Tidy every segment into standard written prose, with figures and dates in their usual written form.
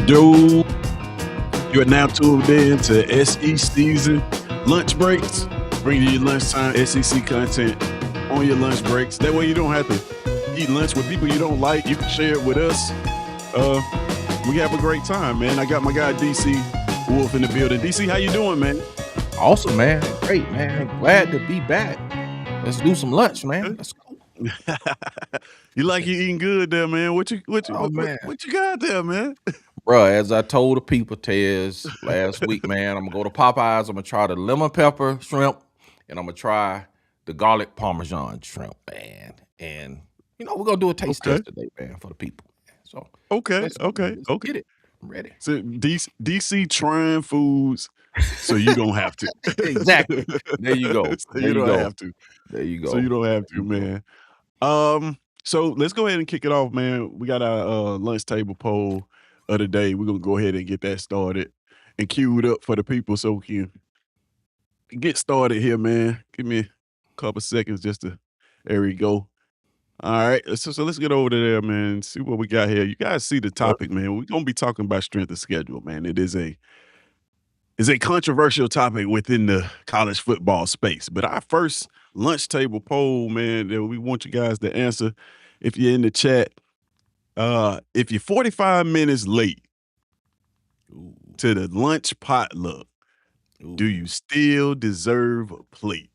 Dude, you are now tuned in to SECZN lunch breaks, bringing you lunchtime SEC content on your lunch breaks. That way you don't have to eat lunch with people you don't like. You can share it with us. We have a great time, man. I got my guy DC Wolf in the building. DC, how you doing, man? Awesome, man. Great, man. Glad to be back. Let's do some lunch, man. Let's go. You like you eating good there, man? What you Oh, man. what you got there, man? Bruh, as I told the people, Tez, last week, man, I'm going to go to Popeyes. I'm going to try the lemon pepper shrimp, and I'm going to try the garlic parmesan shrimp, man. And, we're going to do a taste test today, man, for the people. So, Okay. let's get it. I'm ready. So DC trying foods so you don't have to. Exactly. There you go. So you don't have to. There you go. So you don't have to, man. So let's go ahead and kick it off, man. We got our lunch table poll of the day. We're gonna go ahead and get that started and queued up for the people so we can get started here, man. Give me a couple seconds just to there we go. All right. So let's get over there, man. See what we got here. You guys see the topic, man. We're gonna be talking about strength of schedule, man. It is a controversial topic within the college football space. But our first lunch table poll, man, that we want you guys to answer if you're in the chat. If you're 45 minutes late to the lunch potluck, do you still deserve a plate?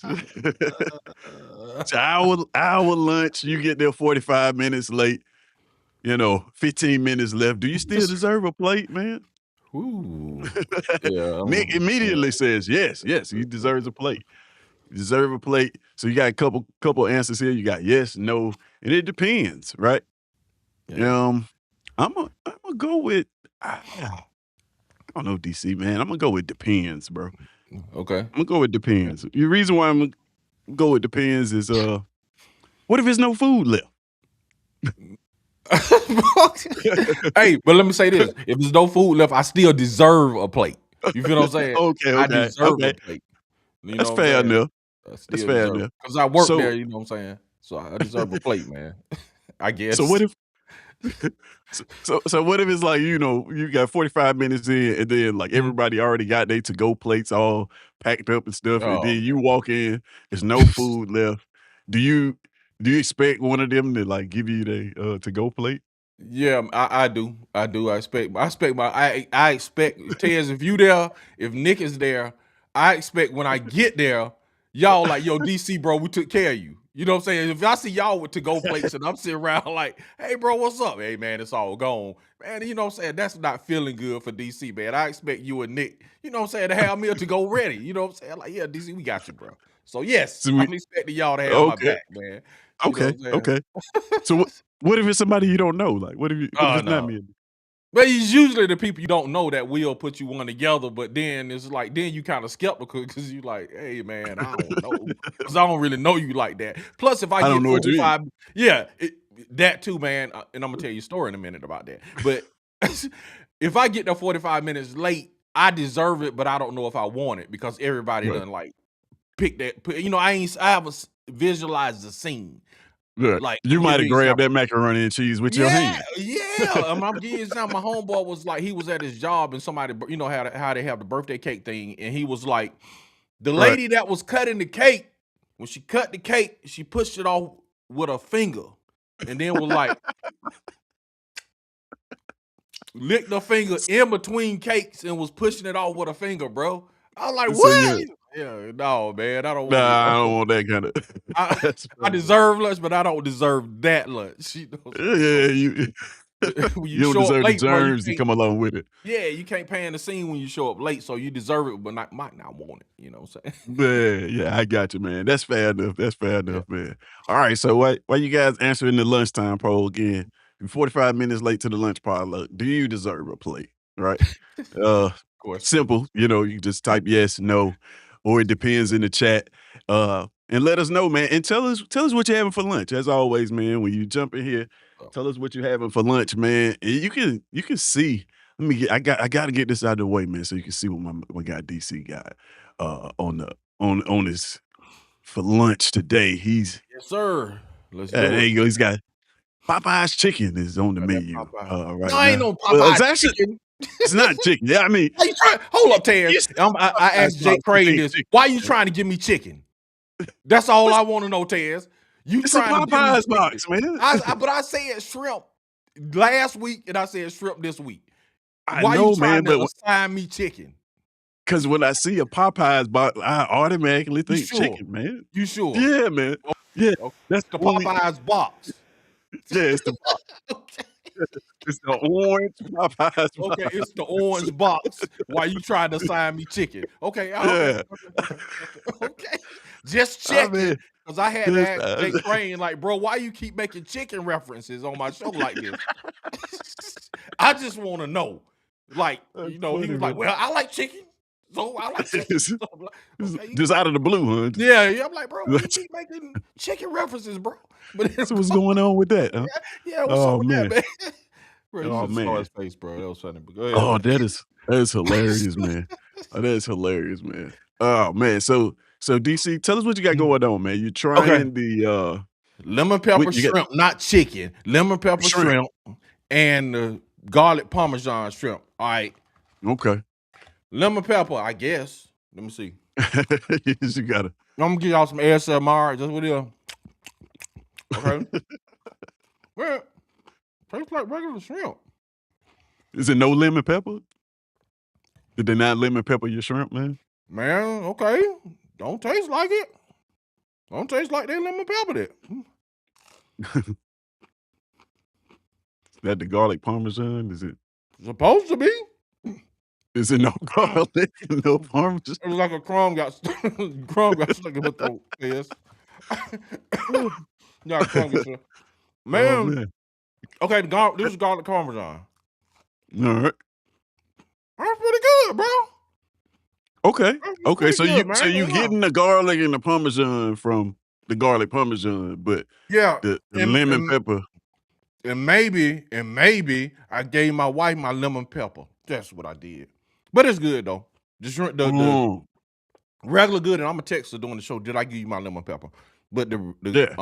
It's our lunch, you get there 45 minutes late. 15 minutes left. Do you still deserve a plate, man? Ooh. Yeah, Nick immediately says, yes, he deserves a plate. You deserve a plate. So you got a couple answers here. You got yes, no, and it depends, right? Yeah. I'm gonna go with I don't know, DC, man. I'm gonna go with depends, bro. Okay. I'm gonna go with depends. The reason why I'm gonna go with depends is what if there's no food left? Hey, but let me say this. If there's no food left, I still deserve a plate. You feel what I'm saying? Okay. I deserve a plate. That's fair enough. That's fair enough. Because I work there, you know what I'm saying? So I deserve a plate, man. I guess. So what if so what if it's like, you got 45 minutes in and then like everybody already got their to-go plates all packed up and stuff, and then you walk in, there's no food left. Do you expect one of them to like give you the to-go plate? Yeah, I do. I expect Tez, if you there, if Nick is there, I expect when I get there, y'all like, yo, DC, bro, we took care of you. You know what I'm saying? If I see y'all with to-go plates and I'm sitting around like, hey, bro, what's up? Hey, man, it's all gone. Man, you know what I'm saying? That's not feeling good for DC, man. I expect you and Nick, you know what I'm saying, to have me a to-go ready. You know what I'm saying? Like, yeah, DC, we got you, bro. So, yes, I'm expecting y'all to have my back, man. Okay. So what if it's somebody you don't know? Like, what if it's not me? But it's usually the people you don't know that will put you one together, but then it's like, then you kind of skeptical because you like, hey, man, I don't know. Because I don't really know you like that. Plus, if I don't get know what you 45, that too, man, and I'm going to tell you a story in a minute about that. But if I get there 45 minutes late, I deserve it, but I don't know if I want it because everybody done like pick that. I haven't visualized the scene. Yeah. Like, You might have grabbed that macaroni and cheese with your hand. Yeah. I'm giving you an example. My homeboy was like, he was at his job and somebody, how they have the birthday cake thing, and he was like, the lady that was cutting the cake, when she cut the cake, she pushed it off with her finger, and then was like, licked her finger in between cakes and was pushing it off with her finger, bro. I was like, what? Yeah, no, man, I don't want I don't want that kind of. I deserve lunch, but I don't deserve that lunch. You don't deserve the germs that come along with it. Yeah, you can't pan the scene when you show up late, so you deserve it, but might not want it. You know what I'm saying? Yeah, I got you, man. That's fair enough, man. All right, so why you guys answering the lunchtime poll again? You're 45 minutes late to the lunch potluck. Do you deserve a plate? Right? Of course. Simple. You just type yes, no, or it depends in the chat. And let us know, man. And tell us what you're having for lunch. As always, man, when you jump in here, tell us what you're having for lunch, man. And you can see. I got to get this out of the way, man, so you can see what my guy DC got on his for lunch today. Yes, sir. There you go. Popeye's chicken is on the Oh, that menu, Popeye. right No, ain't now. no Well, Popeye it's actually chicken. it's not chicken. Yeah, I mean, Why you trying hold up, Taz. you said I Popeye's asked Jake box, it Crane ain't this. chicken, Why you man. trying to give me chicken? That's all It's I wanna know, Taz. You it's a trying to give me Popeye's chicken. box, man. But I said shrimp last week, and I said shrimp this week. I Why you know, man, trying to but assign me chicken? because when I see a Popeyes box, I automatically You think sure? chicken, man. You sure? Yeah, man. Yeah, Okay. that's The the only Popeyes box. yeah, it's the box. Okay. It's the orange Popeyes Okay, box. it's the orange box. Why you trying to assign me chicken? Okay, okay, Yeah. okay. Just I checking, mean, cause I had to this ask Jake Crane, like, bro, why you keep making chicken references on my show like this? I just want to know. Like, that's he funny, was like, man. well, I like chicken. So I like chicken. It's So I'm like, it's okay. just out of the blue, huh? Yeah, yeah. I'm like, bro, why you That's keep making chicken references, bro? But then, so what's going on with that, huh? yeah, what's up Oh, with that, man. man? Bro, you Oh, should have saw man. his face, bro. That was funny. But go ahead, Oh, man. that is hilarious, man. Oh, that is hilarious, man. Oh, man. So DC, tell us what you got Mhm. going on, man. You Okay. trying Lemon what pepper you got shrimp, not chicken. Lemon pepper shrimp. shrimp and garlic parmesan shrimp. All right. Okay. Lemon pepper, I guess. Let me see. You gotta I'm gonna give y'all some ASMR. Just with it. Okay. Well, tastes like regular shrimp. Is it no lemon pepper? Did they not lemon pepper your shrimp, man? Man, okay. Don't taste like it. Don't taste like they lemon peppered it. Is that the garlic parmesan? Supposed to be. Is it no garlic, no parmesan? It was like a crumb got crumb got stuck in my throat. Yes. Yeah, crumb got stuck. Oh, Man, man. okay, this is garlic parmesan. Alright. That's pretty good, bro. Okay. That's Okay, pretty so good, man. I so ain't you gonna lie. getting the garlic and the parmesan from the garlic parmesan, but Yeah, the and lemon and pepper maybe I gave my wife my lemon pepper. That's what I did. But it's good though. The oh, regular good, and I'm gonna text her during the show. Did I give you my lemon pepper? But yeah.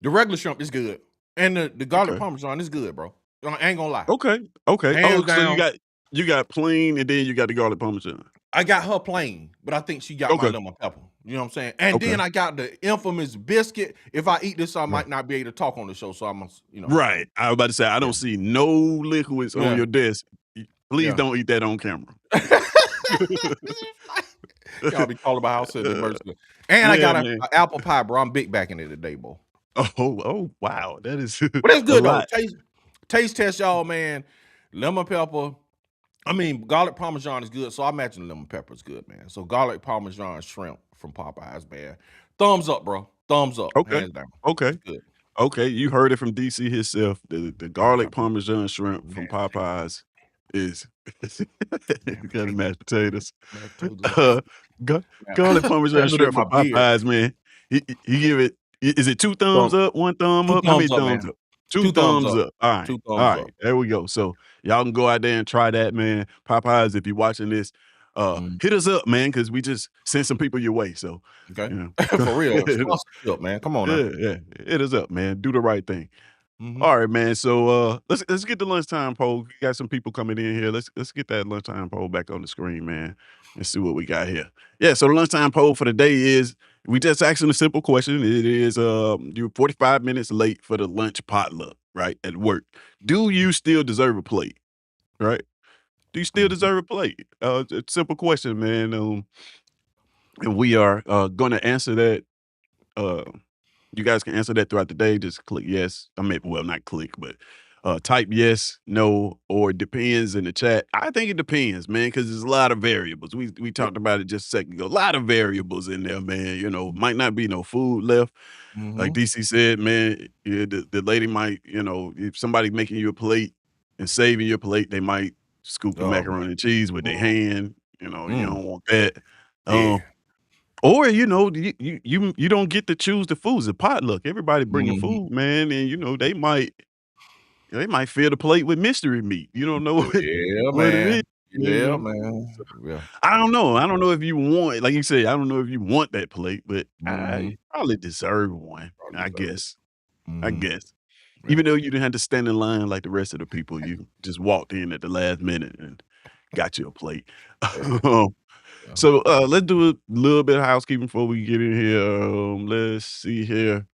the regular shrimp is good, and the garlic Okay. parmesan is good, bro. I ain't gonna lie, Okay. Okay. hands Oh, so down. you got plain and then you got the garlic parmesan. I got her plain, but I think she got my Okay. lemon pepper. You know what I'm saying? And Okay. then I got the infamous biscuit. If I eat this, I Right. might not be able to talk on the show. So I'm, Right. I was about to say, I yeah, don't see no liquids on yeah, your desk. Please yeah. don't eat that on camera. Y'all be calling my house at the emergency. And I Yeah, got man. a apple pie, bro. I'm big backing it today, bro. Oh, wow. That is But it's a good though. lot. Taste test, y'all, man. Lemon pepper. I mean, garlic parmesan is good, so I imagine lemon pepper is good, man. So garlic parmesan shrimp from Popeyes, man. Thumbs up, bro. Thumbs up, Okay. hands down. Okay. It's good. Okay. You heard it from DC himself. The Garlic garlic parmesan. parmesan shrimp from Man, Popeyes is man, got the mashed potatoes. mashed potatoes. Uh, ga Man, garlic parmesan under shrimp my from beard. Popeyes, man. He give it is it 2 thumbs Thumb, up, 1 thumb two up? How many thumbs up, thumbs man. up? 2 Two thumbs thumbs up. up. Alright. Two thumbs Alright. up. There we go. So, y'all can go out there and try that, man. Popeyes, if you're watching this, Mm, hit us up, man, because we just sent some people your way. So, okay. you know, For real. Sponsorship, man. Come on now. yeah, yeah. Hit us up, man. Do the right thing. Mhm. All right, man. So let's get the lunchtime poll. We got some people coming in here. Let's get that lunchtime poll back on the screen, man, and see what we got here. Yeah, so the lunchtime poll for the day is we just asking a simple question. It is you're 45 minutes late for the lunch potluck, right? At work. Do you still deserve a plate? Right? Do you still Mhm. deserve a plate? It's a simple question, man. And we are gonna answer that uh you guys can answer that throughout the day. Just click yes. I mean, well, not click, but type yes, no, or it depends in the chat. I think it depends, man, because there's a lot of variables. We Yep. talked about it just a second ago. A lot of variables in there, man. You know, might not be no food left. Like Mhm. DC said, man, yeah, the lady might, if somebody making you a plate and saving your plate, they might scoop the Oh, man. macaroni and cheese with their Mm, hand. You mm, don't want that. Um, yeah. or, you don't get to choose the foods, the potluck. Everybody bringing Mhm. food, man, and, they might fill the plate with mystery meat. You don't know Yeah, what it is, man. you Yeah, know? man. Yeah. I don't know. I don't know if you want like you said, I don't know if you want that plate, but Mhm. I probably deserve one, Probably I deserve it. guess. I Mhm. guess. Yeah. Even though you didn't have to stand in line like the rest of the people, you just walked in at the last minute and got you a plate. Yeah. Um, Yeah. so, let's do a little bit of housekeeping before we get in here. Let's see here.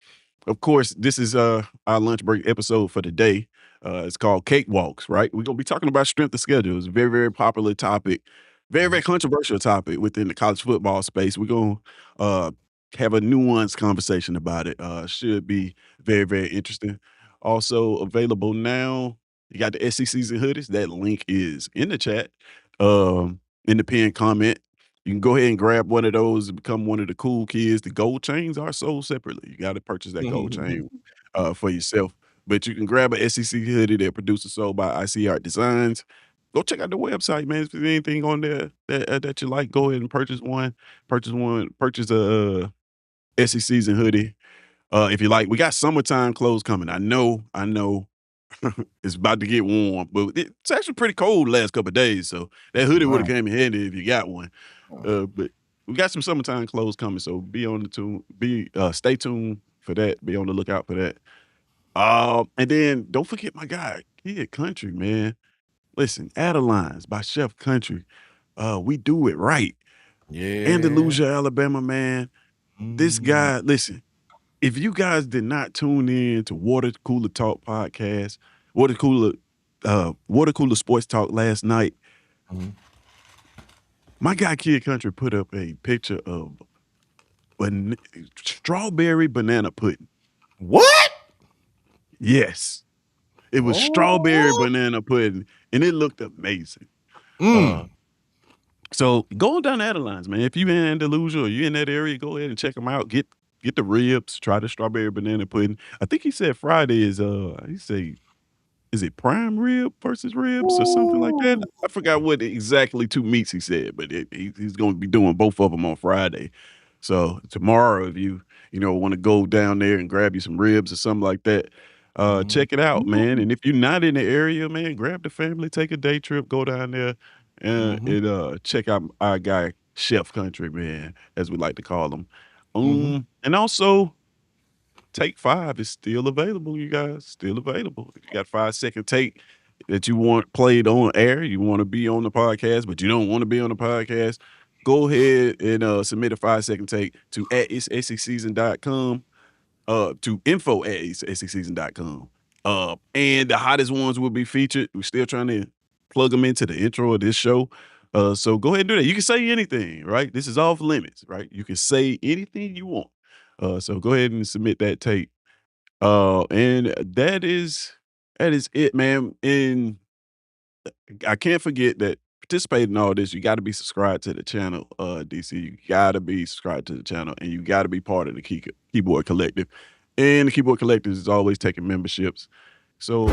Of course, this is our lunch break episode for the day. It's called Cake Walks, right? We're gonna be talking about strength of schedule. It's a very, very popular topic, very, Mhm. very controversial topic within the college football space. We're gonna uh have a nuanced conversation about it. Should be very, very interesting. Also available now, you got the SECs and hoodies. That link is in the chat, in the pinned comment. You can go ahead and grab one of those and become one of the cool kids. The gold chains are sold separately. You gotta purchase that gold chain, for yourself. But you can grab a SEC hoodie that produced and sold by IC Art Designs. Go check out the website, man. If there's anything on there that you like, go ahead and purchase one. Purchase a, SEC season hoodie. If you like, we got summertime clothes coming. I know, it's about to get warm, but it's actually pretty cold the last couple of days, so that hoodie woulda Wow. came in handy if you got one. Oh. But we got some summertime clothes coming, so be on the tune. Stay tuned for that. Be on the lookout for that. And then don't forget my guy, Kid Country, man. Listen, Adelines by Chef Country. We do it right. Yeah. Andalusia, Alabama, man. This Mm. guy, listen, if you guys did not tune in to Water Cooler Talk podcast, Water Cooler, Water Cooler Sports Talk last night, Mhm. my guy Kid Country put up a picture of ban strawberry banana pudding. What? Yes, it was strawberry Oh. banana pudding, and it looked amazing. Uh, Mm. so going down Adelines, man, if you in Andalusia or you in that area, go ahead and check them out. Get the ribs, try the strawberry banana pudding. I think he said Friday is, he say is it prime rib versus ribs or something like that? Ooh. I forgot what exactly 2 meats he said, but he's gonna be doing both of them on Friday. So tomorrow, if you wanna go down there and grab you some ribs or something like that, Mhm. check it out, man. Mhm. And if you're not in the area, man, grab the family, take a day trip, go down there, Mhm. and check out our guy, Chef Country, man, as we like to call him. Mhm. And also Take 5 is still available, you guys, still available. If you got 5-second take that you want played on air, you wanna be on the podcast, but you don't wanna be on the podcast, go ahead and, submit a 5-second take to @itsecseason.com, to info@itsecseason.com. And the hottest ones will be featured. We're still trying to plug them into the intro of this show. So go ahead and do that. You can say anything, right? This is off limits, right? You can say anything you want. So go ahead and submit that tape. And that is it, man. And I can't forget that participating in all this, you gotta be subscribed to the channel, DC. You gotta be subscribed to the channel, and you gotta be part of the Keyboard Collective. And the Keyboard Collective is always taking memberships. So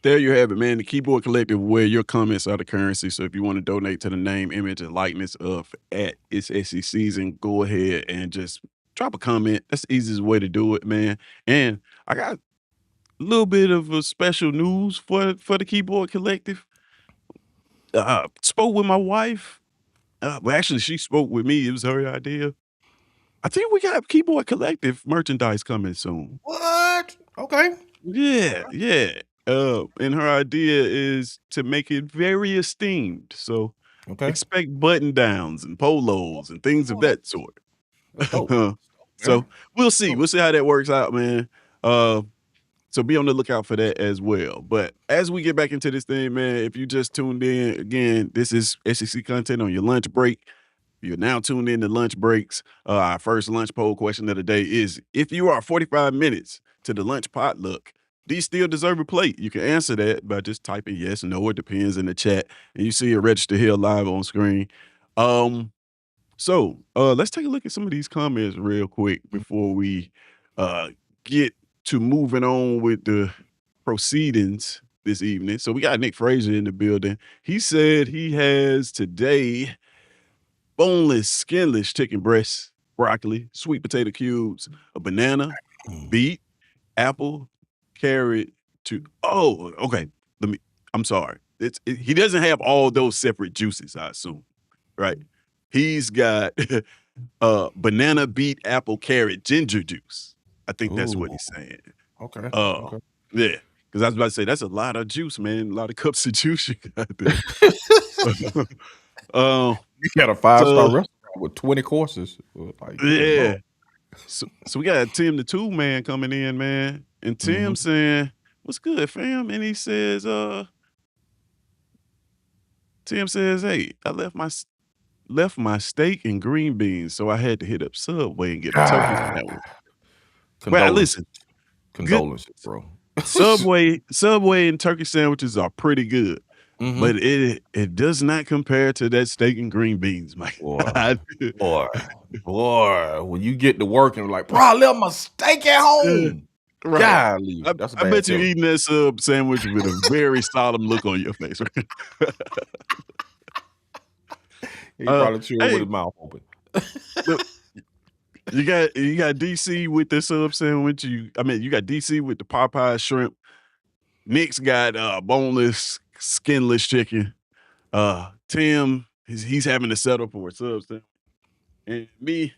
there you have it, man. The Keyboard Collective, where your comments are the currency. So if you want to donate to the name, image, and likeness of at It's SEC Season, go ahead and just drop a comment. That's the easiest way to do it, man. And I got a little bit of a special news for the Keyboard Collective. Spoke with my wife. Well, actually, she spoke with me. It was her idea. I think we got Keyboard Collective merchandise coming soon. What? Okay. Yeah, yeah. And her idea is to make it very esteemed. So Okay. expect button downs and polos and things of Oh, that sort. that's dope. So Man. we'll That's see. dope. We'll see how that works out, man. Uh, so be on the lookout for that as well. But as we get back into this thing, man, if you just tuned in, again, this is SEC content on your lunch break. You're now tuned in to lunch breaks. Our first lunch poll question of the day is: if you are 45 minutes to the lunch potluck, do you still deserve a plate? You can answer that by just typing yes, no, it depends in the chat, and you see it register here live on screen. Um, let's take a look at some of these comments real quick before we uh get to moving on with the proceedings. this evening. So we got Nick Frazier in the building. He said he has today boneless, skinless chicken breasts, broccoli, sweet potato cubes, a banana, Mm. beet, apple, carrot, oh, okay. Let me I'm sorry. He doesn't have all those separate juices, I assume, right? He's got banana, beet, apple, carrot, ginger juice. I think that's what Ooh, he's saying. okay, Uh, okay. yeah, because I was about to say that's a lot of juice, man. A lot of cups of juice you got there. Um, You got a five-star so restaurant with 20 courses. Like, good lord. yeah. So we got Tim the Tool Man coming in, man. And Tim Mhm. saying, "What's good, fam?" And he says, Tim says, "Hey, I left my steak and green beans, so I had to hit up Subway and get a turkey Ah, sandwich." Well, condolences, listen, good condolences, bro. Subway and turkey sandwiches are pretty good, Mhm. but it does not compare to that steak and green beans, my Boy, God. boy, boy, when you get to work and like, "Bro, I left my steak at Yeah, home." right. Golly, that's a I bad bet you feeling. eating that sub sandwich with a very solemn look on your face, right? He probably chewing with Hey, his mouth open. look, you got DC with the sub sandwich, you got DC with the Popeye shrimp. Nick's got, boneless, skinless chicken. Tim, he's having to settle for a sub sandwich, and me,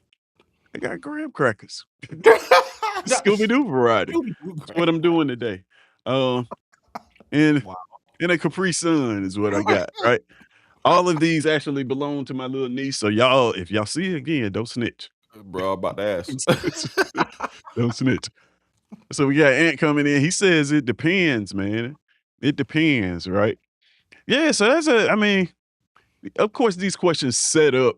I got graham crackers. Scooby Doo variety. That's what I'm doing today. Um, and Wow. and a Capri Sun is what I got, right? All of these actually belong to my little niece, so y'all, if y'all see it again, don't snitch. Bro, I'm about to ask. Don't snitch. So we got Ant coming in. He says it depends, man. It depends, right? Yeah, so I mean, of course, these questions set up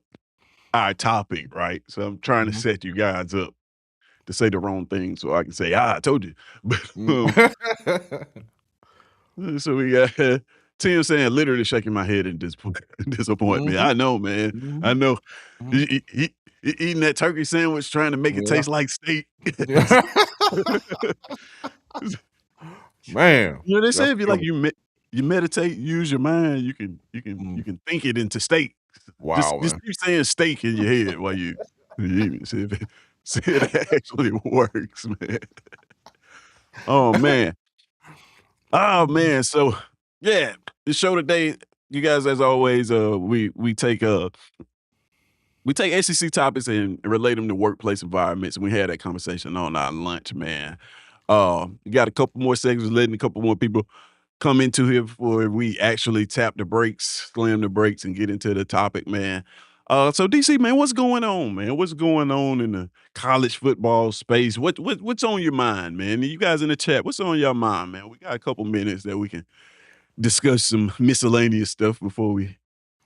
our topic, right? So I'm trying to Mhm. set you guys up to say the wrong thing so I can say, I told you. But Mm. so we got Tim saying, literally shaking my head in disappointment. Mhm, I know, man. I mhm, know. mhm. Eating that turkey sandwich, trying to make it Yeah. taste like steak. Yeah. Man, They say that's if you like killer. you meditate, use your mind, you Mm. can think it into steak. Wow, Just man. keep saying steak in your head while you eat it. See if it actually works, man. Oh man. Oh Mhm. man. So yeah, the show today, you guys, as always, we take SEC topics and relate them to workplace environments, and we had that conversation on our lunch, man. You got a couple more segments, letting a couple more people come into here before we actually tap the brakes, slam the brakes, and get into the topic, man. So DC, man, what's going on, man? What's going on in the college football space? What's on your mind, man? You guys in the chat, what's on your mind, man? We got a couple minutes that we can discuss some miscellaneous stuff before we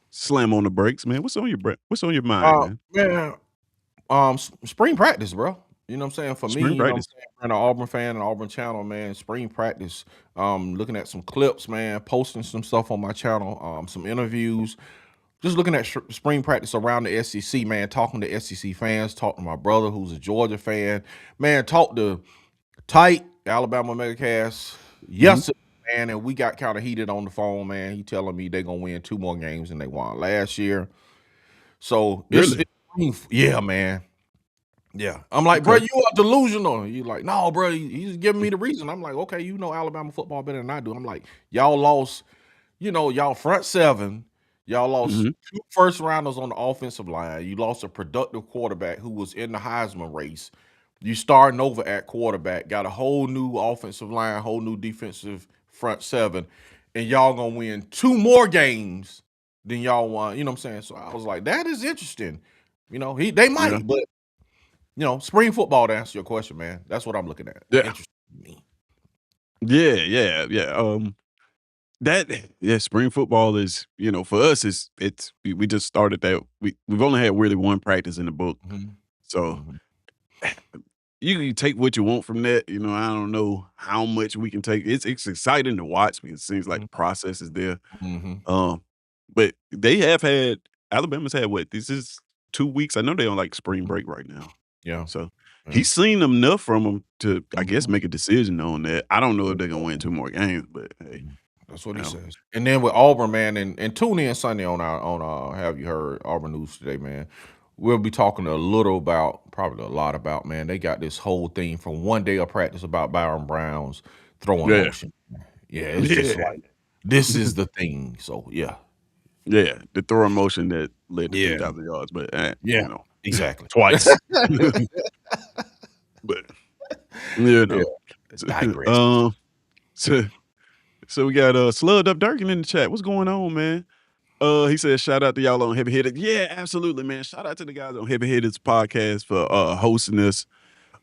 slam on the brakes, man. What's on your mind, man? Man, spring practice, bro. You know what I'm saying? For me, Spring you know what I'm practice. saying, being an Auburn fan and Auburn channel, man, spring practice, looking at some clips, man, posting some stuff on my channel, some interviews, just looking at spring practice around the SEC, man, talking to SEC fans, talking to my brother who's a Georgia fan, man, talk to Tight, Alabama Megacast Mhm. yesterday, man, and we got kind of heated on the phone, man. He telling me they're gonna win 2 more games than they won last year. So Really? yeah, man. Yeah. I'm like, "Bro, Okay. you are delusional." You like, "No, bro, he's giving me the reason." I'm like, "Okay, you know Alabama football better than I do." I'm like, "Y'all lost, y'all front seven, y'all lost Mhm. 2 first rounders on the offensive line. You lost a productive quarterback who was in the Heisman race. You starting over at quarterback, got a whole new offensive line, whole new defensive front seven, and y'all gonna win 2 more games than y'all won." You know what I'm saying? So I was like, "That is interesting." They Yeah. might, but spring football, to answer your question, man. That's what I'm looking at. Yeah. Interesting to me. Yeah. That yeah, spring football is, for us, we just started that. We've only had really one practice in the book, Mhm. so Mhm. you can take what you want from that. I don't know how much we can take. It's exciting to watch because it seems like Mhm. the process is there. Mhm. Um, but they have had Alabama's had what? This is 2 weeks. I know they're on like spring Mhm. break right now, Yeah. so. Mm. he's seen enough from him to, I guess, Mhm. make a decision on that. I don't know if Yes, they're gonna sir. win 2 more games, but hey, Mhm. That's what you he know. says. And then with Auburn, man, and tune in Sunday on Have You Heard Auburn News today, man. We'll be talking a little about, probably a lot about, man. They got this whole thing from one day of practice about Byron Brown's throwing Yeah. motion. Yeah, it's just Yeah. like this is the thing. So yeah, Yeah, the throwing motion that led to yeah, 3,000 yards, but, yeah, you know, exactly. twice. But, you Yeah, know, so, digress. so so we got, Slugged Up Durkin in the chat. What's going on, man? He said, "Shout out to y'all on Heavy Hitters." Yeah, absolutely, man. Shout out to the guys on Heavy Hitters podcast for, hosting us.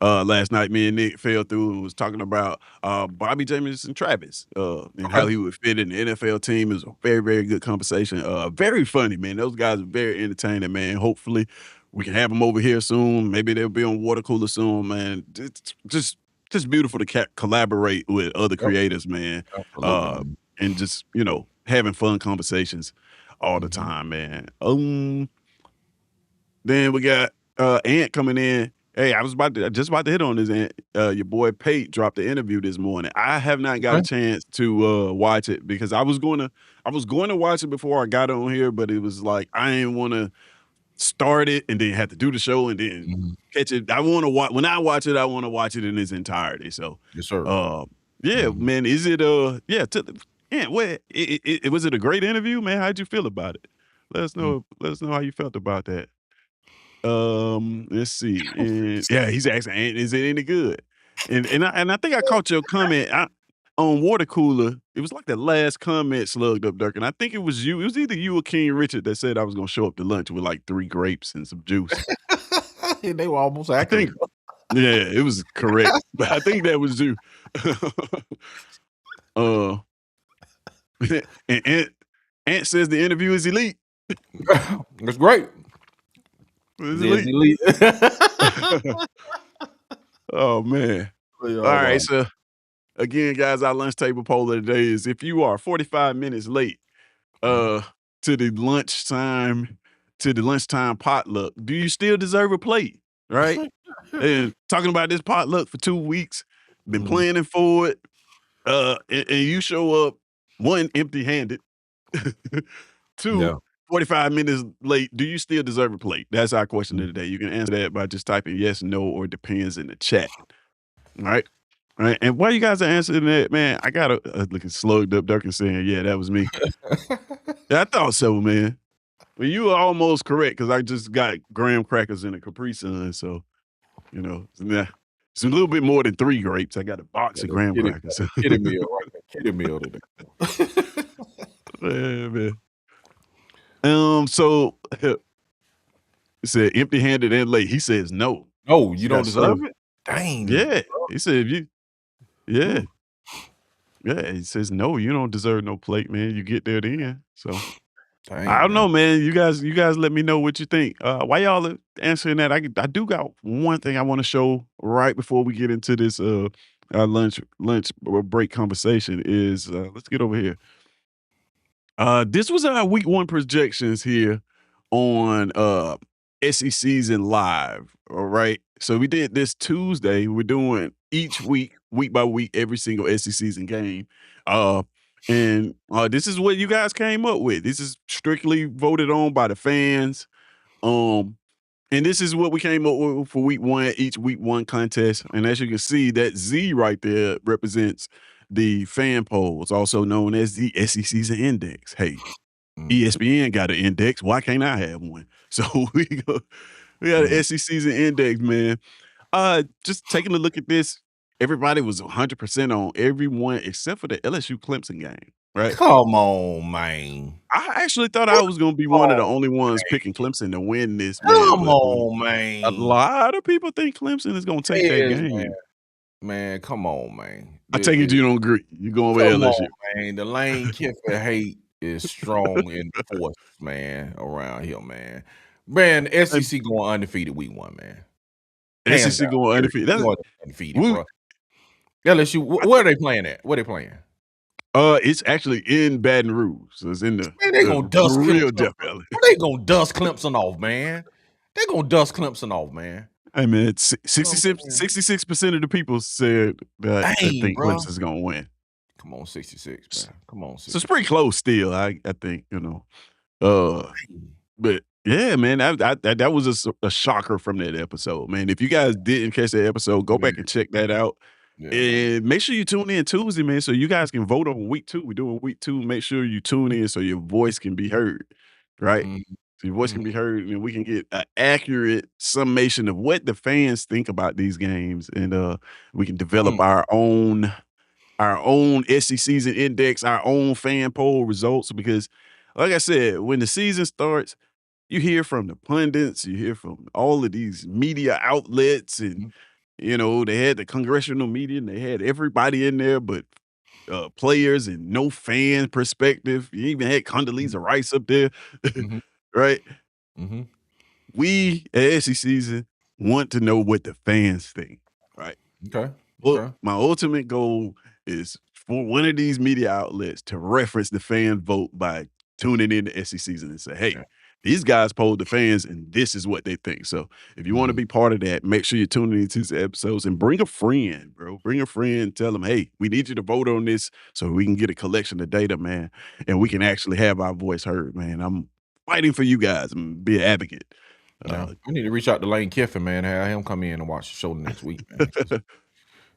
Last night, me and Nick fell through and was talking about Bobby Jameson Travis and how Okay. he would fit in the NFL team. It was a very, very good conversation. Very funny, man. Those guys are very entertaining, man. Hopefully, we can have them over here soon. Maybe they'll be on water cooler soon, man. It's just beautiful to collaborate with other Yep. creators, man. Absolutely, Uh, man. and just having fun conversations all the Mhm. time, man. Then we got Ant coming in. Hey, just about to hit on this. Ant. Your boy Pate dropped the interview this morning. I have not got a Okay. chance to watch it because I was going to watch it before I got on here, but it was like I didn't want to start it and then have to do the show and then Mhm. catch it. I want to watch when I watch it. I want to watch it in its entirety. So, Yes, sir. uh, yeah, Mhm. man. Is it yeah? Ant, was it a great interview, man? How'd you feel about it? Let us Mm. know. Let us know how you felt about that. Let's see. And yeah, he's asking, is it any good? And I think I caught your comment on water cooler. It was like the last comment, Slugged Up Dirk. And I think it was you. It was either you or King Richard that said I was gonna show up to lunch with like 3 grapes and some juice. They were almost I think, accurate. yeah, it was correct. But I think that was you. uh and Ant says the interview is elite. It's great. It's There's elite. elite. Oh man. All Oh, right, wow. so again, guys, our lunch table poll of the day is if you are 45 minutes late Mhm. uh to the lunchtime potluck, do you still deserve a plate? Right? And talking about this potluck for 2 weeks, been Mhm. planning for it, and you show up, 1, empty-handed, 2, Yeah. 45 minutes late, do you still deserve a plate? That's our question Mm. of the day. You can answer that by just typing yes, no, or depends in the chat. Right? Right, and while you guys are answering that, man, I got a looking Slugged Up Duck and saying, "Yeah, that was me." Yeah, I thought so, man. Well, you were almost correct because I just got graham crackers and a Capri Sun, so, nah, it's a little bit more than 3 grapes. I got a box Yeah, of graham got crackers. that kiddie meal right there. Kiddie meal today. Yeah, man. So, it said empty-handed and late. He says, "No." Oh, you You don't got deserve served. it? Dang, Yeah. bro. He said, "If you." Yeah. Ooh, Yeah, he says, "No, you don't deserve no plate, man. You get there then." So I dang, don't man. know, man. You guys let me know what you think. While y'all are answering that, I do got one thing I want to show right before we get into this our lunch break conversation is let's get over here. This was our week 1 projections here on SECZN live. All right. So we did this Tuesday. We're doing each week by week, every single SECZN game. Uh and this is what you guys came up with. This is strictly voted on by the fans. Um and this is what we came up with for week 1, each week 1 contest. And as you can see, that Z right there represents the fan polls, also known as the SECZN index. Hey, Mm, ESPN got an index. Why can't I have one? So we got an mhm. SEC's index, man. Just taking a look at this, everybody was 100% on everyone except for the LSU Clemson game, right? Come on, man. I actually thought I Come was gonna be one of the on, only ones man. picking Clemson to win this, man. Come But on, a man. lot of people think Clemson is gonna take that Yes, man. game. Man, come on, man. I take it you don't agree. You going with Come LSU. on, man. The Lane Kiffin hate is strong in force, man, around here, man. Man, And SEC going undefeated week 1, man. Hands SEC down, going period. undefeated. They going undefeated, We bro. LSU, I where are they playing at? Where they playing? It's actually in Baton Rouge, so it's in the Man, they gonna the dust real Clemson. Death Valley. They gonna dust Clemson off, man. They gonna dust Clemson off, man. Hey, man, You know what I'm saying? 66% of the people said that they Dang, think bro. Clemson's gonna win. Come on, 66, S man. Come on, so it's pretty 66. close still, I think, you know, uh, Dang. but yeah, man, that was a shocker from that episode, man. If you guys didn't catch that episode, go Yeah, back and check that out, yeah, man. and make sure you tune in Tuesday, man, so you guys can vote on week 2. We're doing week 2. Make sure you tune in so your voice can be heard, right? Mhm, So your voice mhm, can be heard, and we can get an accurate summation of what the fans think about these games, and we can mm, develop our own SECZN index, our own fan poll results. Because, like I said, when the season starts, you hear from the pundits, you hear from all of these media outlets, and mhm, they had the congressional media, and they had everybody in there, but players and no fan perspective. You even had mhm, Condoleezza Rice up there, mhm, right? mhm. We at SECZN want to know what the fans think, right? Okay, Well, okay. my ultimate goal is for one of these media outlets to reference the fan vote by tuning in to SEC season and say, "Hey, Yeah. these guys polled the fans, and this is what they think." So, if you want to Mhm, be part of that, make sure you're tuning into these episodes and bring a friend, bro. Bring a friend. Tell them, "Hey, we need you to vote on this so we can get a collection of data, man, and we mhm. can actually have our voice heard, man." I'm fighting for you guys and be an advocate. Yeah. Uh, I need to reach out to Lane Kiffin, man, have him come in and watch the show next week, man. 'Cause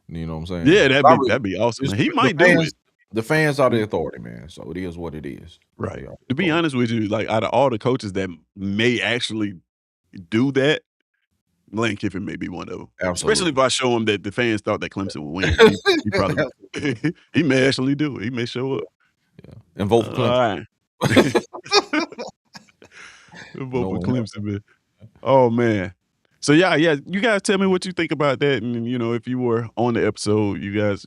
you know what I'm saying? yeah, 'Cause I really that'd be awesome, it's man. He might do it. the fans are the authority, man, so it is what it is. Right. They are the To be authority. honest with you, like, out of all the coaches that may actually do that, Lane Kiffin may be one of them. Especially if Absolutely. I show him that the fans thought that Clemson would win. He probably Absolutely. he may actually do it. He may show Yeah, up. yeah, and vote for Clemson. Alright. Vote for Knowing him. Clemson, man. Oh, man. So, yeah, you guys tell me what you think about that, and, if you were on the episode, you guys,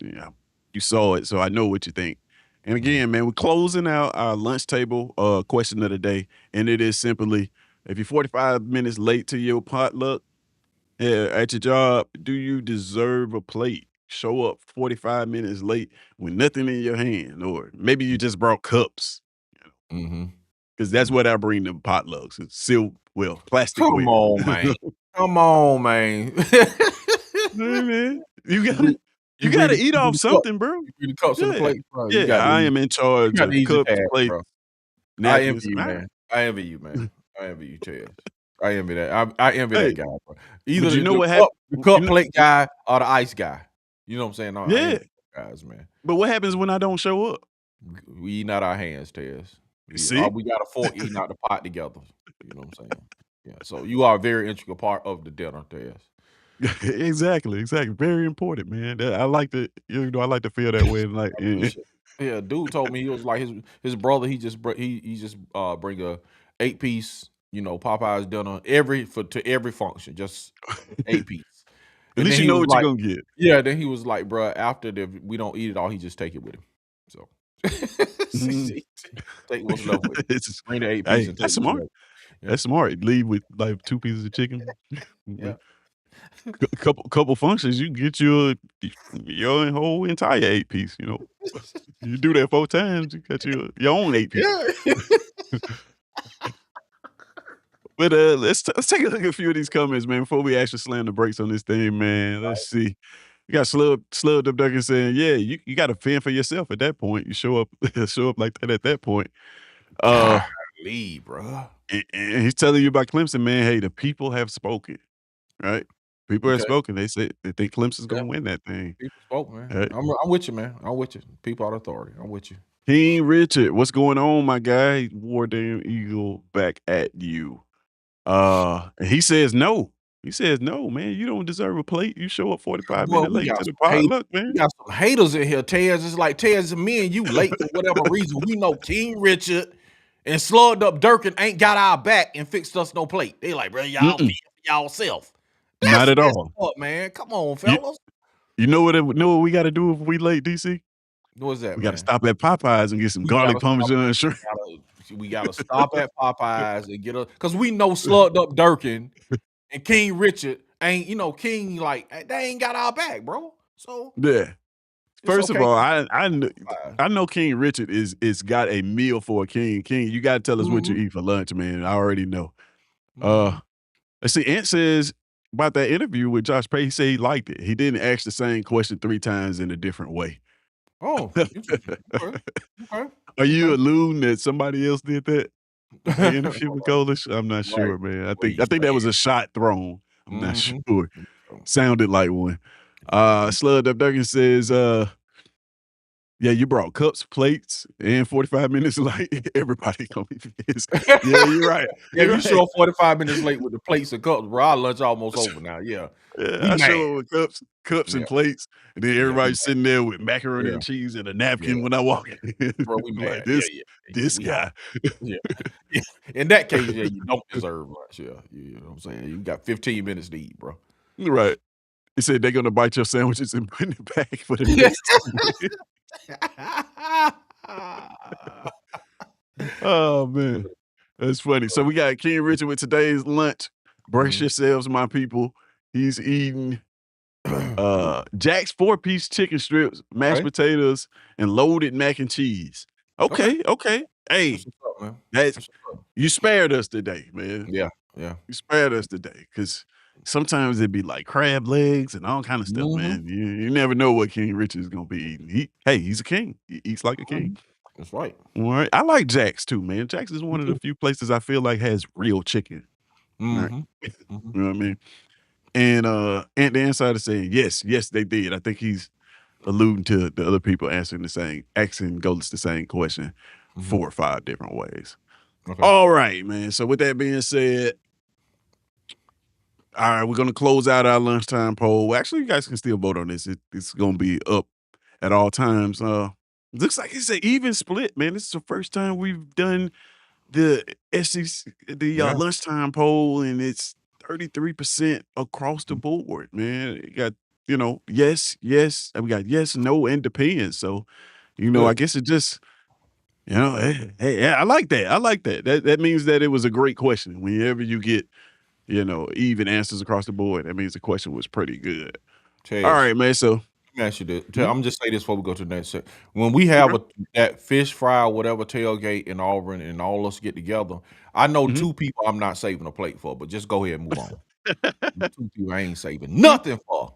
you saw it, so I know what you think. And Mhm, again, man, we're closing out our lunch table, question of the day, and it is simply, if you're 45 minutes late to your potluck, at your job, do you deserve a plate? Show up 45 minutes late with nothing in your hand, or maybe you just brought cups, mhm, 'cause that's mhm. what I bring to potlucks. It's Come plasticware. on, man. Come on, man. Hey, man, You bring you you bring gotta the eat you bring off the cup something, bro. you bring the cups and the Yeah. plates, bro. Yeah, I am in You charge got the of easy cups, task, plates, bro. I envy napkins. you, man. I envy you, man. I envy you, Chaz. I envy that. I envy that Hey, guy, bro. Either but you know the what cup happened? the You cup know plate guy or the ice guy. You know what I'm saying? I Yeah, envy guys, man. but what happens when I don't show up? We eating out our hands, Tez. See? We got a fork eating out the pot together. You know what I'm saying? Yeah. So you are a very integral part of the dinner, Tez. Exactly. Very important, man. I like to, I like to feel that way. Like, Appreciate it. Yeah, dude told me he was like his brother. He just bring a 8 piece, Popeyes dinner to every function, just 8 piece. at And least then you he know was what you're like, gonna get. yeah. Then he was like, bruh, after we don't eat it all, he just take it with him. So Mhm. take what's left with him. It's Bring the 8 piece hey, and take that's what's smart. left. Yeah, That's smart. Leave with like 2 pieces of chicken. yeah. Couple functions, you can get your whole entire 8 piece. You do that 4 times, you got your own 8 piece. Yeah. But, let's take a look at a few of these comments, man, before we actually slam the brakes on this thing, man. Let's see. We got Slub Duck saying, "Yeah, you gotta fend for yourself at that point. You show up show up like that at that point." Uh, Golly, bruh. and he's telling you about Clemson, man. Hey, the people have spoken, right? People have Okay. spoken. They said they think Clemson's Yeah. gonna win that thing. People spoke, man. Right? I'm with you, man. I'm with you. People are the authority. I'm with you. King Richard, what's going on, my guy? War Damn Eagle back at you. And he says no. He says, "No, man, you don't deserve a plate. You show up 45 Boy, minutes late to the we man." got some haters in here, Tez. It's like Tez and me and you late for whatever reason. We know King Richard and Slugged Up Durkin ain't got our back and fixed us no plate. They like, bro, y'all feel Mm-mm, for y'all self. not That's at messed all. up, man. Come on, You fellas. you know what we gotta do if we late, DC? What's that, We gotta man? stop at Popeyes and get some We garlic gotta parmesan shrimp. we gotta stop at Popeyes and get a because we know Slugged Up Durkin and King Richard ain't, King like they ain't got our back, bro. So Yeah. it's First of okay. all, I know King Richard is got a meal for a king. King, you gotta tell us what you Mhm, eat for lunch, man. I already know. Uh, mhm. let's see. Ant says about that interview with Josh Pay, he said he liked it. He didn't ask the same question 3 times in a different way. Oh, interesting. Okay. Okay. Are you Okay. alluding that somebody else did that? The interview with Polish? I'm not Right. sure, man. I What think he's I think that saying. was a shot thrown. I'm not Mhm. sure. Sounded like one. Slud Up Durkin says, yeah, you brought cups, plates, and 45 minutes late. Everybody gonna be pissed. Yeah, you're right. If You're you show right. up 45 minutes late with the plates and cups, bro, our lunch almost over now. Yeah. Yeah, We I mad. show up with cups Yeah. and plates, and then Yeah, we everybody's mad. sitting there with macaroni Yeah. and cheese and a Yeah. napkin when I walk in. Bro, we Like, mad. Yeah, this yeah. Yeah, this we hot. guy. Yeah. Yeah. In that case, yeah, you don't deserve lunch. Yeah. You know what I'm saying? You got 15 minutes to eat, bro. Right. He said they're gonna bite your sandwiches and put it back for the next 2 weeks. Oh, man. That's funny. So we got King Richard with today's lunch. Brace Mhm. yourselves, my people. He's eating Jack's 4-piece chicken strips, mashed Okay. potatoes, and loaded mac and cheese. Okay. Okay, okay. That's Hey, what's up, man. that's That's what's up. you spared us today, man. Yeah. Yeah. You spared us today, cause sometimes it'd be like crab legs and all kind of stuff, Mhm. man. You never know what King Richard is gonna be eating. He's a king. He eats like a king. Mhm. That's right. Alright. I like Jack's too, man. Jack's is Me one of the too. few places I feel like has real chicken. Right. Mhm. Mhm. You know what I mean? And, Ant the Insider saying, "Yes, yes, they did." I think he's alluding to the other people answering asking Goldust the same question Mhm. 4 or 5 different ways. Okay. All right, man. So with that being said, all right, we're gonna close out our lunchtime poll. Actually, you guys can still vote on this. It's gonna be up at all times. Looks like it's an even split, man. This is the first time we've done the Yeah. lunchtime poll, and it's 33% across the Mhm. board, man. You got, yes, yes, and we got yes, no, and depends. So, I Good. guess it just, hey, yeah, I like that. I like that. That means that it was a great question. Whenever you get, even answers across the board, that means the question was pretty good. All Tez, right, man. So, let me ask you this. mhm, Imma just say this before we go to the next set. When we have okay. that fish fry or whatever tailgate in Auburn and all us get together, I know Mhm. 2 people I'm not saving a plate for, but just go ahead and move on. 2 people I ain't saving nothing for.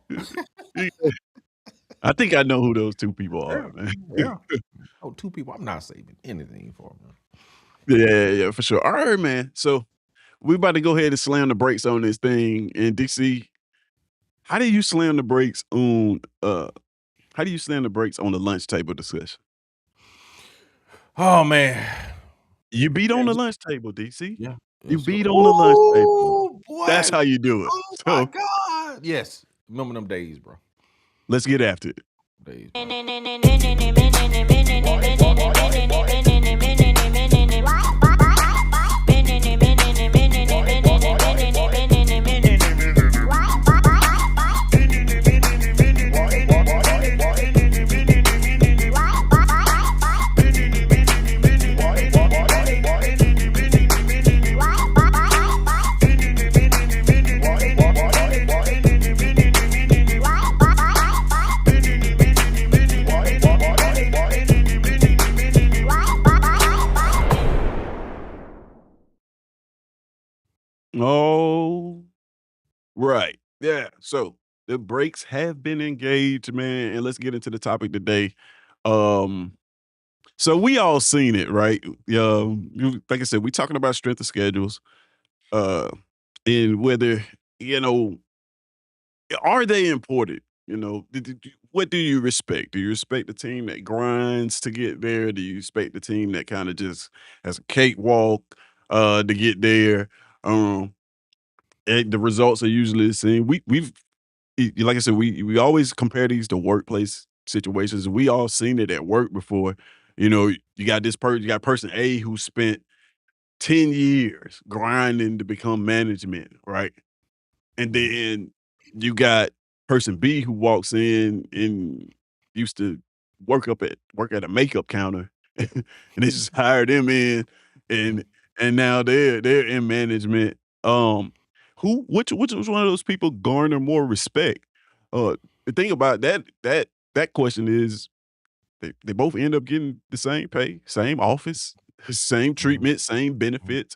I think I know who those 2 people Yeah, are, man. yeah. Oh, 2 people I'm not saving anything for, man. Yeah, yeah, yeah, for sure. All right, man. So we about to go ahead and slam the brakes on this thing. And DC, how do you slam the brakes on how do you slam the brakes on the lunch table discussion? Oh, man. You beat on Man, the lunch table, DC. yeah. You Yes, sir. beat on the lunch table. Ooh, That's boy. how you do it. Oh my So god. Yes. Remember them days, bro. let's get after it. Days, bro. Oh, right. Yeah. So the brakes have been engaged, man. And let's get into the topic today. Um, so we all seen it, right? Like I said, we talking about strength of schedules. Uh and whether, you know, are they important? What do you respect? Do you respect the team that grinds to get there? Do you respect the team that kind of just has a cakewalk to get there? Um, the results are usually the same. Like I said, we always compare these to workplace situations. We all seen it at work before. You got you got person A who spent 10 years grinding to become management, right? And Mhm. then you got person B who walks in and used to work at a makeup counter, and they just hired them in, Mhm. and now they're in management. Which was one of those people garner more respect? The thing about that question is they both end up getting the same pay, same office, same Mhm. treatment, same Mhm. benefits.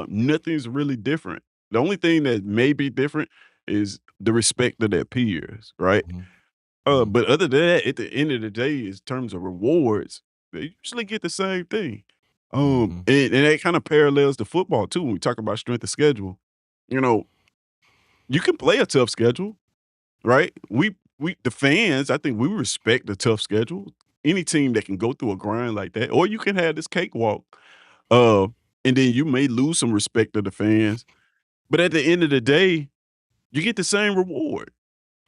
Nothing's really different. The only thing that may be different is the respect of their peers, right? Mhm. Mhm. But other than that, at the end of the day, in terms of rewards, they usually get the same thing. Mhm. And that kind of parallels to football too. When we talk about strength of schedule, you know, you can play a tough schedule, right? We the fans, I think we respect the tough schedule. Any team that can go through a grind like that, or you can have this cakewalk. Uh, and then you may lose some respect of the fans. But at the end of the day, you get the same reward.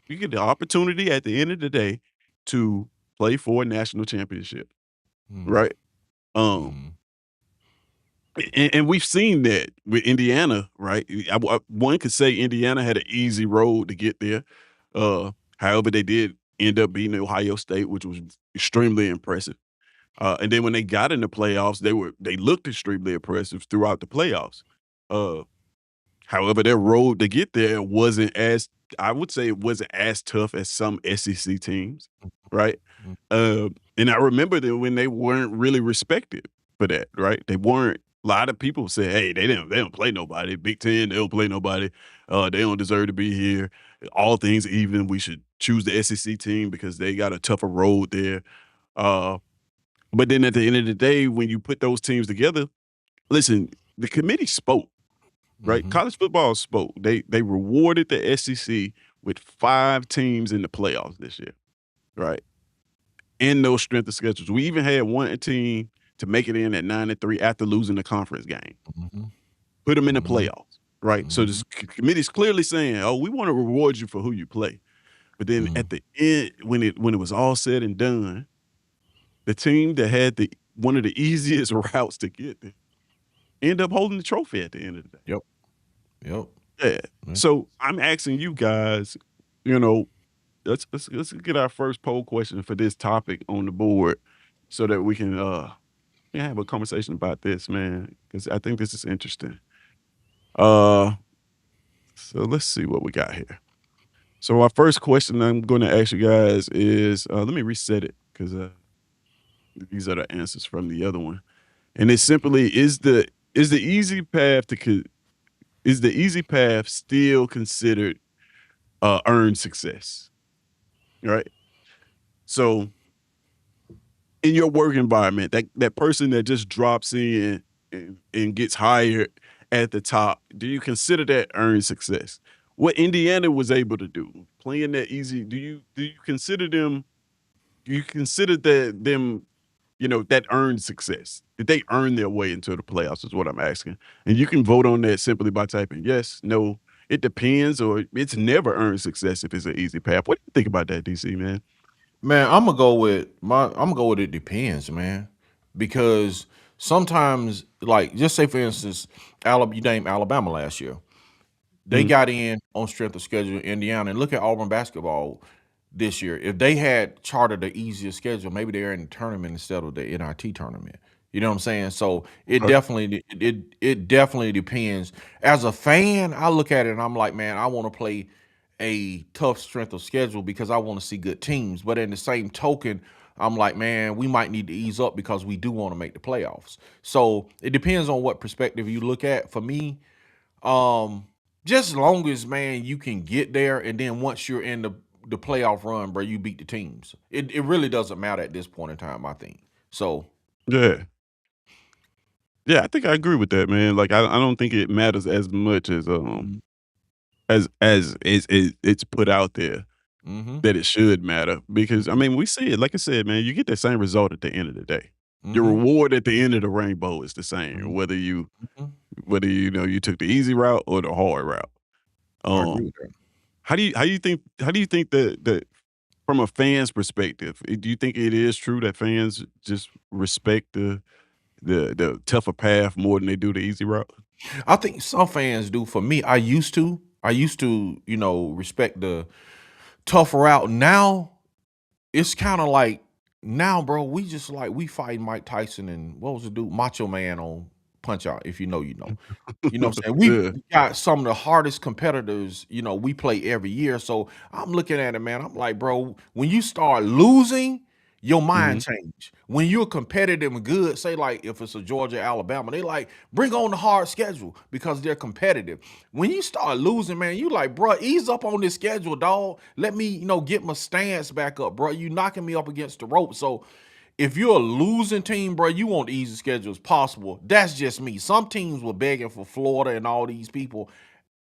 You get the opportunity at the end of the day to play for a national championship, Mhm. right? Um, Mhm. and we've seen that with Indiana, right? One could say Indiana had an easy road to get there. However, they did end up beating Ohio State, which was extremely impressive. And then when they got in the playoffs, they looked extremely impressive throughout the playoffs. Uh, However, their road to get there wasn't as I would say it wasn't as tough as some SEC teams, right? Mhm. And I remember that when they weren't really respected for that, right? They weren't. A lot of people say, "Hey, they don't play nobody. Big Ten, they don't play nobody. They don't deserve to be here. All things even, we should choose the SEC team because they got a tougher road there." Uh, but then at the end of the day, when you put those teams together, listen, the committee spoke. Right? Mhm. College football spoke. They rewarded the SEC with 5 teams in the playoffs this year, right? In those strength of schedules. We even had one team to make it in at 9-3 after losing the conference game. Mhm. Put them in the Mhm. playoffs, right? So Mhm. this committee's clearly saying, "Oh, we wanna reward you for who you play." But then Mhm. at the end, when it was all said and done, the team that had the one of the easiest routes to get there end up holding the trophy at the end of the day. Yep. Yep. Yeah. Yeah. So I'm asking you guys, you know, let's get our first poll question for this topic on the board so that we can yeah, have a conversation about this, man. Because I think this is interesting. Uh so let's see what we got here. So our first question I'm gonna ask you guys is let me reset it because these are the answers from the other one. And it's simply is the easy path is the easy path still considered earned success? Right. So in your work environment, that person that just drops in and gets hired at the top, do you consider that earned success? What Indiana was able to do, playing that easy, do you consider them? Do you consider them, that earned success? Did they earn their way into the playoffs? Is what I'm asking, and you can vote on that simply by typing yes, no. It depends, or it's never earned success if it's an easy path. What do you think about that, DC man? Man, I'm gonna go with it depends, man. Because sometimes, like, just say for instance, Alabama, you named Alabama last year. They Mm, got in on strength of schedule in Indiana, and look at Auburn basketball this year. If they had charted the easier schedule, maybe they're in the tournament instead of the NIT tournament. You know what I'm saying? So okay. it definitely depends. As a fan, I look at it and I'm like, man, I want to play a tough strength of schedule because I want to see good teams. But in the same token, I'm like, man, we might need to ease up because we do want to make the playoffs. So it depends on what perspective you look at. For me, just as long as, man, you can get there, and then once you're in the playoff run, bro, you beat the teams. It really doesn't matter at this point in time, I think. So, Yeah. Yeah, I think I agree with that, man. Like, I don't think it matters as much mhm, as it's put out there mhm, that it should matter because, I mhm, mean, we see it, like I said, man, you get the same result at the end of the day. Your mhm, reward at the end of the rainbow is the same, mhm, mhm. you took the easy route or the hard route. I agree with Um, that. how do you think that from a fan's perspective, do you think it is true that fans just respect the tougher path more than they do the easy route? I think some fans do. For me, I used to, respect the tough route. Now it's kind of like now, bro. We just like we fight Mike Tyson and what was the dude, Macho Man on Punch Out. If you know, you know. You know what I'm saying? Yeah. We got some of the hardest competitors, we play every year. So I'm looking at it, man. I'm like, bro, when you start losing, your mind Mhm. change. When you're competitive and good, say like if it's a Georgia, Alabama, they like bring on the hard schedule because they're competitive. When you start losing, man, you like, bro, ease up on this schedule, dog. Let me, get my stance back up, bro. You knocking me up against the rope. So if you're a losing team, bro, you want the easy schedule as possible. That's just me. Some teams were begging for Florida and all these people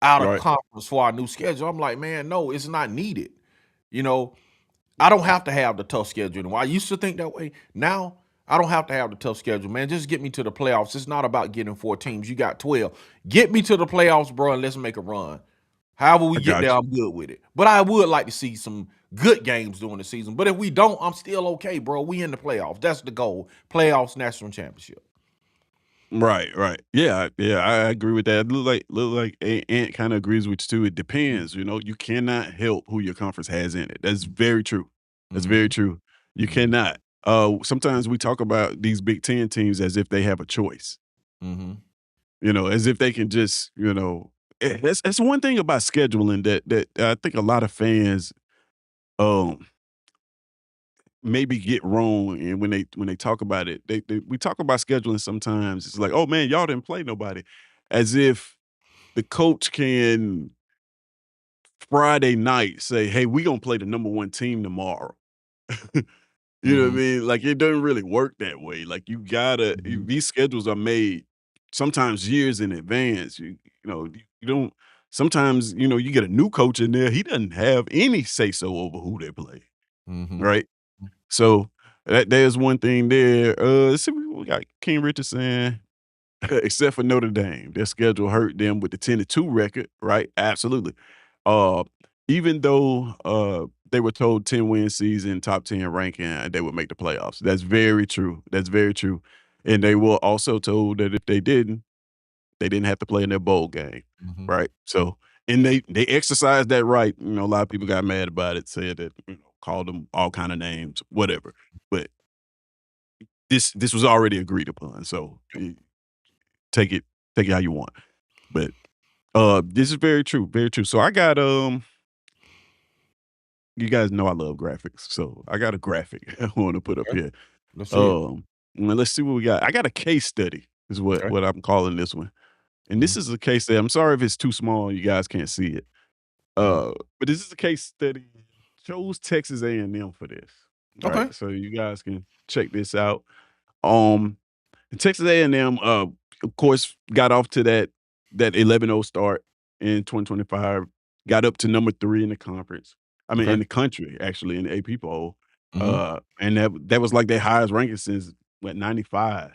out of Right. conference for our new schedule. I'm like, man, no, it's not needed. You know, I don't have to have the tough schedule anymore. I used to think that way. Now I don't have to have the tough schedule, man. Just get me to the playoffs. It's not about getting 4 teams. You got 12. Get me to the playoffs, bro, and let's make a run. However we I get got there, you. I'm good with it. But I would like to see some good games during the season. But if we don't, I'm still okay, bro. We in the playoffs. That's the goal. Playoffs, national championship. Right, right. Yeah, yeah, I agree with that. Look like Ant kind of agrees with you too. It depends, you cannot help who your conference has in it. That's very true. That's very Mhm, true. You mhm, cannot. Sometimes we talk about these Big Ten teams as if they have a choice. mhm, As if they can just, that's one thing about scheduling that I think a lot of fans um maybe get wrong, and when they talk about it, we talk about scheduling sometimes. It's like, oh man, y'all didn't play nobody, as if the coach can Friday night say, "Hey, we gonna play the number one team tomorrow." You know what I mhm, mean? Like it doesn't really work that way. Like mhm, these schedules are made sometimes years in advance. You don't. Sometimes you get a new coach in there. He doesn't have any say so over who they play, mhm, right? So there's one thing there. Let's see, we got King Richardson. Except for Notre Dame. Their schedule hurt them with the 10-2 record, right? Absolutely. Uh, Even though they were told 10-win season, top 10 ranking, they would make the playoffs. That's very true. That's very true. And they were also told that if they didn't have to play in their bowl game, mhm. right? So, and they exercised that right. A lot of people got mad about it, said that, called them all kind of names, whatever. But this was already agreed upon. So take it take it how you want. But this is very true, very true. So I got you guys know I love graphics, so I got a graphic I want to put up Okay. here. Let's see it. Um, well, let's see what we got. I got a case study is what Okay. what I'm calling this one. And this Mhm, is a case study. I'm sorry if it's too small, you guys can't see it. mhm. But this is a case study. Chose Texas A&M for this. All Okay. right, so you guys can check this out. Um, Texas A&M, of course, got off to that 11-0 start in 2025, got up to number 3 in the conference. I mean, Okay. in the country, actually, in the AP poll. Mhm, And that was like their highest ranking since, what, 95.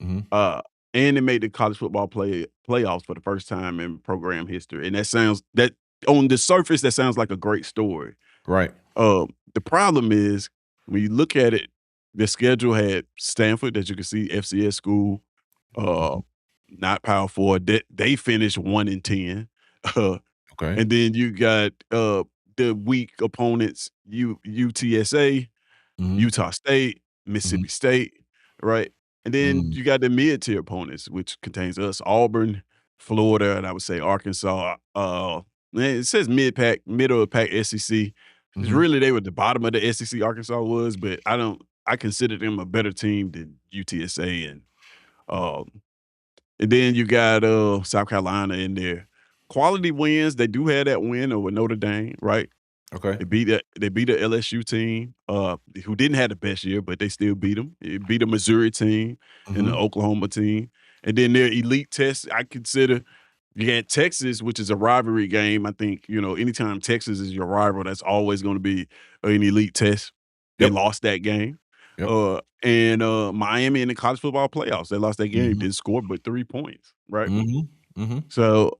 mhm. Uh, and they made the college football playoffs for the first time in program history. And that on the surface, that sounds like a great story. Right. The problem is when you look at it, the schedule had Stanford, as you can see, FCS school, uh, Mhm. not Power 4. They finished 1-10. Uh, Okay. and then you got the weak opponents, UTSA, Mhm, Utah State, mhm, Mississippi State, right? And then mm. you got the mid-tier opponents, which contains us, Auburn, Florida, and I would say Arkansas. It says mid-pack, middle of the pack SEC. It's Mhm. really they were the bottom of the SEC Arkansas was, but I consider them a better team than UTSA and then you got South Carolina in there. Quality wins, they do have that win over Notre Dame, right? Okay. They beat a LSU team, who didn't have the best year, but they still beat them. It beat a Missouri team and the Mhm. Oklahoma team. And then their elite test, I consider you had Texas, which is a rivalry game. I think, anytime Texas is your rival, that's always gonna be an elite test. They Yep. lost that game. Yep. And Miami in the college football playoffs, they lost that game, Mhm. didn't score but 3 points, right? Mhm. Mhm. So,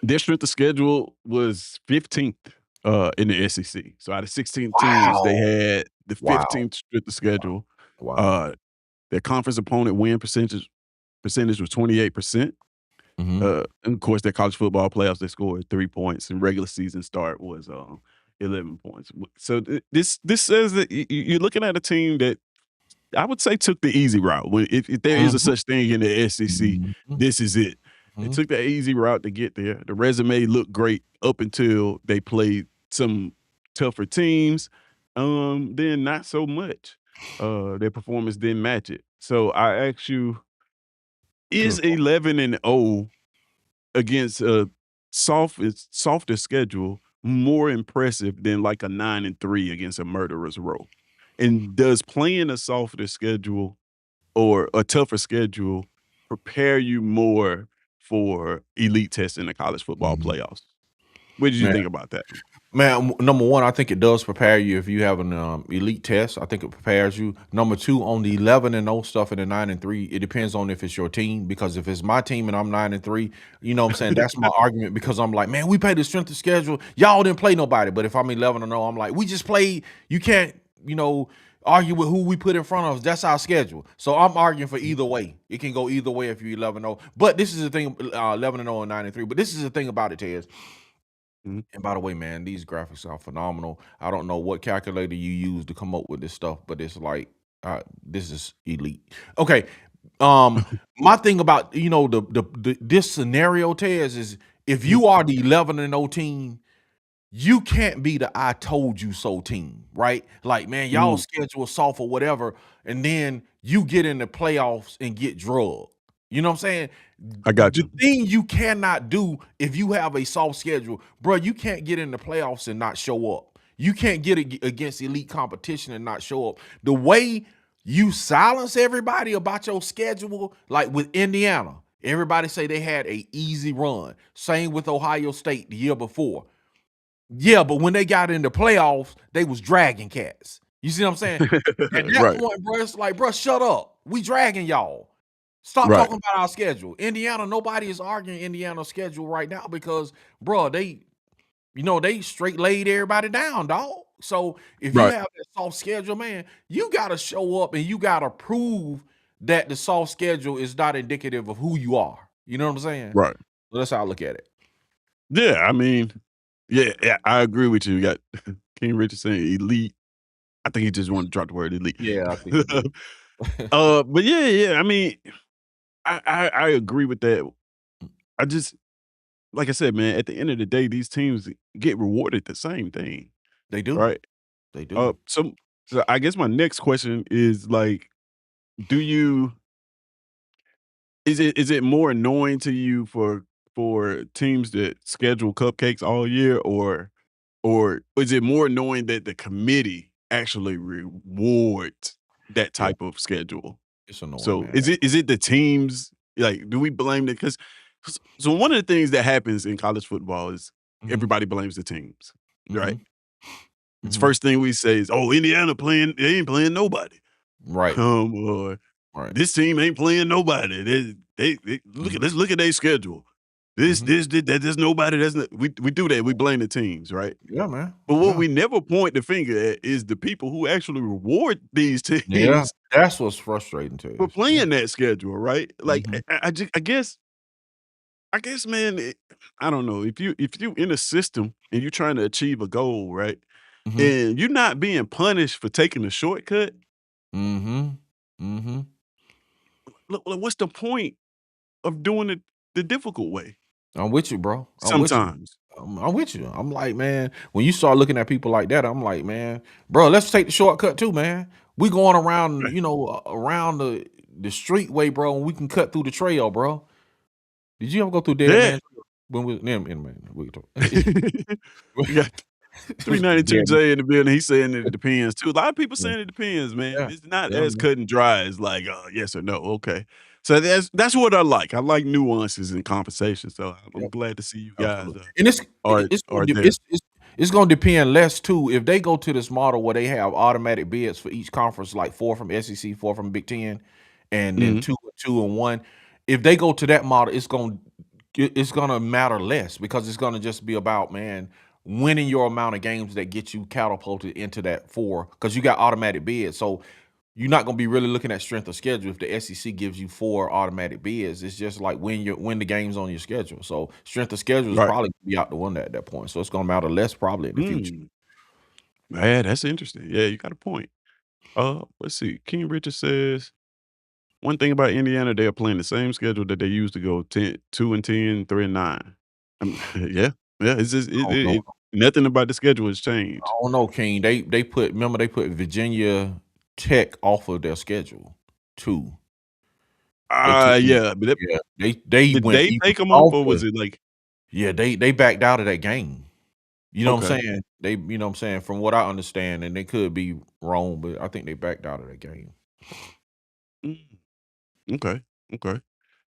their strength of schedule was 15th, in the SEC. So out of 16 teams, they Wow. had the Wow. 15th strength of schedule. Wow. Uh, their conference opponent win percentage was 28%. Mhm. And of course, their college football playoffs, they scored 3 points, and regular season start was 11 points. So this says that you're looking at a team that I would say took the easy route. If there is a Mhm. such thing in the SEC, Mhm. this is it. They Mhm. took the easy route to get there. The resume looked great up until they played some tougher teams. then not so much. Their performance didn't match it. So I ask you, is True. 11-0 against a softer schedule more impressive than like a 9-3 against a murderer's row? And does playing a softer schedule or a tougher schedule prepare you more for elite tests in the college football Mhm. playoffs? What did you Man think about that? Man, number 1, I think it does prepare you if you have an, elite test. I think it prepares you. Number 2, on the 11-0 stuff and the 9-3, it depends on if it's your team, because if it's my team and I'm 9-3, you know what I'm saying? That's my argument, because I'm like, "Man, we played the strength of schedule. Y'all didn't play nobody." But if I'm 11-0, I'm like, "We just played." You can't, you know, argue with who we put in front of us. That's our schedule. So I'm arguing for either way. It can go either way if you're 11-0. But this is the thing, 11-0 and 9-3. But this is the thing about it, Tez. Mhm. And by the way, man, these graphics are phenomenal. I don't know what calculator you use to come up with this stuff, but it's like, this is elite. Okay, my thing about, the this scenario, Tez, is if Mhm. you are the 11-0 team, you can't be the "I told you so" team, right? Like, man, y'all Mm, schedule soft or whatever, and then you get in the playoffs and get drugged. You know what I'm saying? I got The you. thing you cannot do if you have a soft schedule, bro, you can't get in the playoffs and not show up. You can't get against elite competition and not show up. The way you silence everybody about your schedule, like with Indiana, everybody say they had a easy run. Same with Ohio State the year before. Yeah, but when they got in the playoffs, they was dragging cats. You see what I'm saying? At that Right, point, bro, it's like, bro, shut up. We dragging y'all. Stop right, talking about our schedule. Indiana, nobody is arguing Indiana's schedule right now because, bro, they straight laid everybody down, dog. So if you right, have that soft schedule, man, you gotta show up and you gotta prove that the soft schedule is not indicative of who you are. You know what I'm saying? right. So that's how I look at it. Yeah, I mean, yeah, I agree with you. You got King Richard saying elite. I think he just wanted to drop the word elite. Yeah, I think he did. But yeah, I mean, I agree with that. I just like I said, man, at the end of the day, these teams get rewarded the same thing, They do. right? They Uh, do. so so I guess my next question is like, do you is it more annoying to you for teams that schedule cupcakes all year, or is it more annoying that the committee actually rewards that Yeah, type of schedule? it's annoying, So man. is it the teams? Like, do we blame it? Because so one of the things that happens in college football is Mhm, everybody blames the teams, right? mhm, It's mhm. first thing we say is, "Oh, Indiana playing, they ain't playing nobody." Right, Or right. this team ain't playing nobody. They look at Mhm, let's look at their schedule. This mhm. this that there's nobody. That's not, we do that. We blame the teams, right? Yeah, man. But what Yeah. we never point the finger at is the people who actually reward these Yeah, teams that's what's frustrating to for us. Yeah. playing that schedule, right? Like Mhm, I guess, man, I don't know if you in a system and you're trying to achieve a goal, right? mhm, And you're not being punished for taking the shortcut. mhm, mhm. Look, what's the point of doing it the difficult way? I'm with you, bro. I'm with you. Sometimes, I'm with you. I'm like, man, when you start looking at people like that, I'm like, man, bro, let's take the shortcut too, man. We going around, right? around the street way, bro, and we can cut through the trail, bro. Did you ever go through Dead Yeah. Man Trail? When we, man, we talk. We got Dead Man. 392J in the building. He's saying it depends too. A lot of people Yeah, saying it depends, man. yeah, It's not yeah, as man. cut and dry as like, yes or no. Okay. So that's what I like. I like nuances in conversation. So I'm Yep, glad to see you guys absolutely. And are it's gonna are there. it's gonna depend less too if they go to this model where they have automatic bids for each conference, like 4 from SEC, 4 from Big Ten, and then Mhm. 2 and 1. If they go to that model, it's gonna matter less because it's gonna just be about, man, winning your amount of games that get you catapulted into that 4 because you got automatic bids. So you're not gonna be really looking at strength of schedule if the SEC gives you 4 automatic bids. It's just like win the games on your schedule. So strength of schedule is Right. probably gonna be out the window at that point. So it's gonna matter less probably in the future. Mm. Yeah, that's interesting. Yeah, you got a point. Let's see. King Richard says one thing about Indiana, they are playing the same schedule that they used to go 2-10, 3-9. Yeah, yeah. It's just I don't know. Nothing about the schedule has I changed. don't know, King. They put remember they put Virginia Tech off of their schedule too. They took them Yeah, but yeah, they did went they even take them off, or was softer. it like Yeah, they backed out of that game. You know what okay. I'm saying? They you know what I'm saying? From what I understand, and they could be wrong, but I think they backed out of that game. Mm, okay, okay.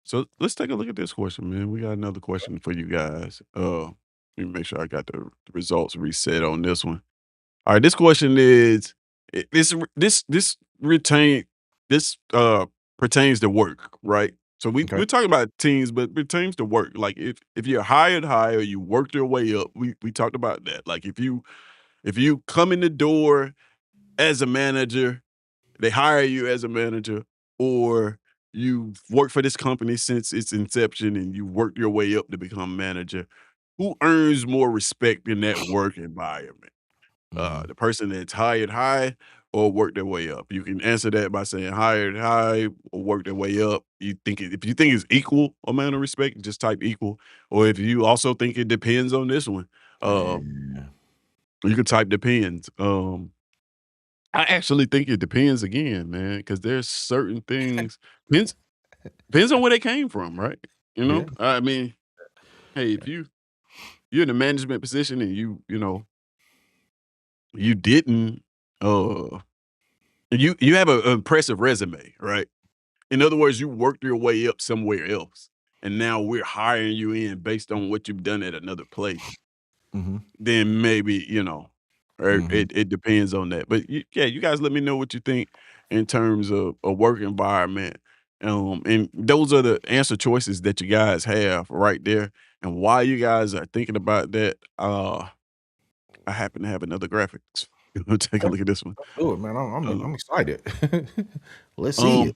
So let's take a look at this question, man. We got another question for you guys. Let me make sure I got the results reset on this one. All right, this question is this retain this pertains to work, right? So Okay. we're talking about teams, but it pertains to work. Like if you're hired high or you worked your way up, we talked about that. Like if you come in the door as a manager, they hire you as a manager, or you've worked for this company since its inception and you worked your way up to become manager. Who earns more respect in that work environment? Mhm. The person that's hired high or worked their way up? You can answer that by saying hired high or work their way up. If you think it's equal amount of respect, just type equal. Or if you also think it depends on this one, Yeah. you can type depends. I actually think it depends again, man, because there's certain things depends on where they came from, right? You Yeah. know, I mean, hey, if you're in a management position and you didn't uh you have an impressive resume, right? In other words, you worked your way up somewhere else, and now we're hiring you in based on what you've done at another place. Mhm. Then maybe, or Mhm. it depends on that. But yeah, you guys let me know what you think in terms of a work environment. And those are the answer choices that you guys have right there. And while you guys are thinking about that, I happen to have another graphics. Take a Okay. look at this one. Let's do it, man. Uh, I'm excited. Let's see it. um,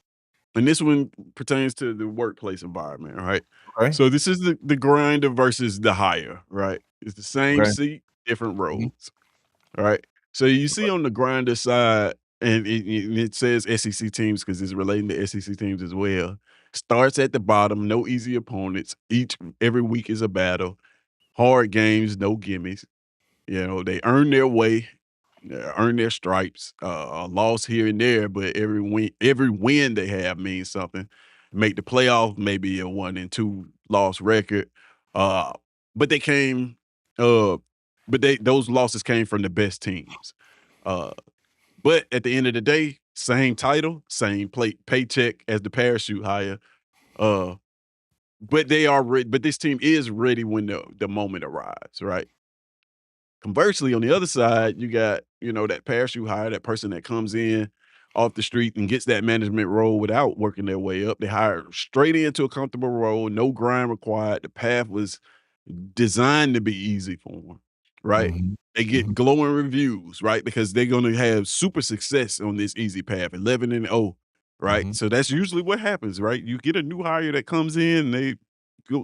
and this one pertains to the workplace environment, right? Okay. So this is the grinder versus the hire, right? It's the same Okay. seat, different Mhm. roles. All right. So you see Okay. on the grinder side, and it says SEC teams because it's relating to SEC teams as well. Starts at the bottom, no easy opponents. Every week is a battle. Hard games, no gimmies. They earn their way, earn their stripes. A loss here and there, but every win they have means something. Make the playoff, maybe a 1-2 loss record. Uh, but they came, uh, but those losses came from the best teams. Uh, but at the end of the day, same title, same paycheck as the parachute hire. Uh, but but this team is ready when the moment arrives, right? Conversely, on the other side, you got, that parachute hire, that person that comes in off the street and gets that management role without working their way up. They hire straight into a comfortable role, no grind required. The path was designed to be easy for them, right? Mhm. They get Mhm. glowing reviews, right? Because they're going to have super success on this easy path, 11-0, right? Mhm. So that's usually what happens, right? You get a new hire that comes in, they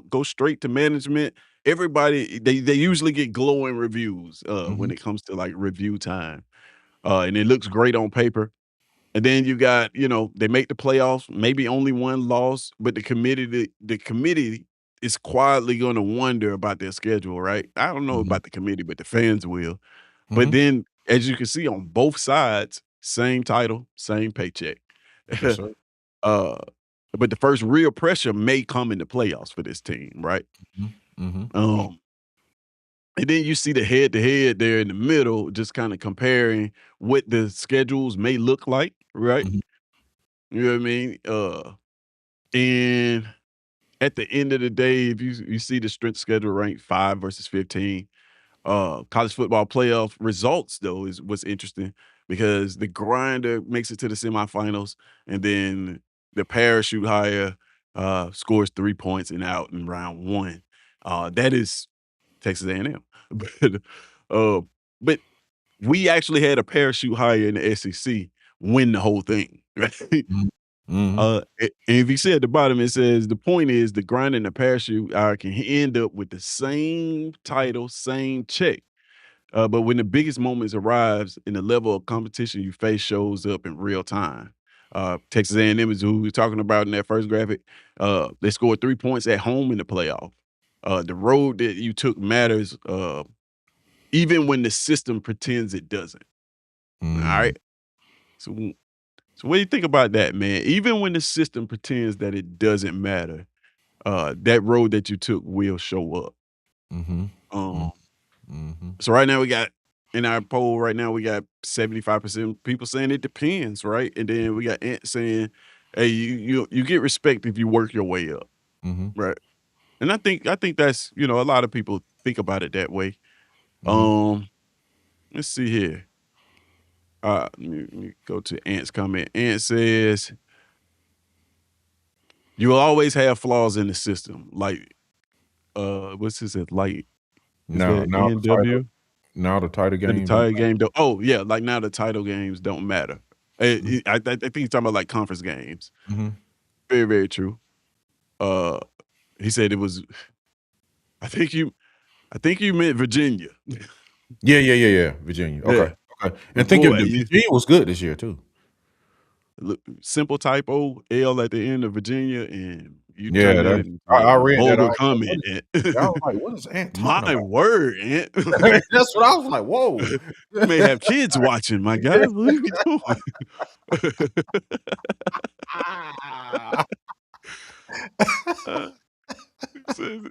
go straight to management. Everybody they usually get glowing reviews when Mhm. it comes to like review time. And it looks great on paper. And then you got, they make the playoffs, maybe only one loss, but the committee is quietly going to wonder about their schedule, right? I don't know Mhm. about the committee, but the fans will. But Mhm. then, as you can see on both sides, same title, same paycheck. Yes, sir. uh, but the first real pressure may come in the playoffs for this team, right? Mhm. Mhm. Um, and then you see the head to head there in the middle, just kind of comparing what the schedules may look like, right? Mhm. You know what I mean? And at the end of the day, if you see the strength schedule ranked 5 versus 15, college football playoff results though is what's interesting because the grinder makes it to the semifinals, and then the parachute hire scores 3 points and out in round one. That is Texas A&M, but uh, but we actually had a parachute hire in the SEC win the whole thing, right? Mhm. Mhm. And if you see at the bottom, it says the point is the grind and the parachute can end up with the same title, same check. But when the biggest moments arrives and the level of competition you face shows up in real time. Texas A&M is who we are talking about in that first graphic. They scored 3 points at home in the playoff. The road that you took matters even when the system pretends it doesn't. All Mm, right. So, so what do you think about that, man? Even when the system pretends that it doesn't matter, that road that you took will show up. mhm, mm, Um, mhm. so right now we got in our poll right now we got 75% people saying it depends, right? And then we got Ant saying, "Hey, you get respect if you work your way up," Mhm, right? And I think that's a lot of people think about it that way. mhm. Um, let's see here. Let me go to Ant's comment. Ant says, "You will always have flaws in the system." Like, what's this? Like, is Now that now the title NW? now the title The game don't title game don't. Oh yeah, like now the title games don't matter. mhm, I think he's talking about like conference games. mhm. Very very true. Uh, he said it was. I think you. I think you meant Virginia. Yeah, yeah, yeah, yeah, Virginia, okay, Yeah, okay, but and think of boy, the Virginia was good this year too. look, simple typo L at the end of Virginia, and you Yeah, turn that that into I a read that, I vulgar was like, "What comment. is" yeah, I was like, "What is Ant talking My about?" word, Ant. That's what I was like, "Whoa." You may have kids watching, my guy. What are you doing? Ah. uh, so,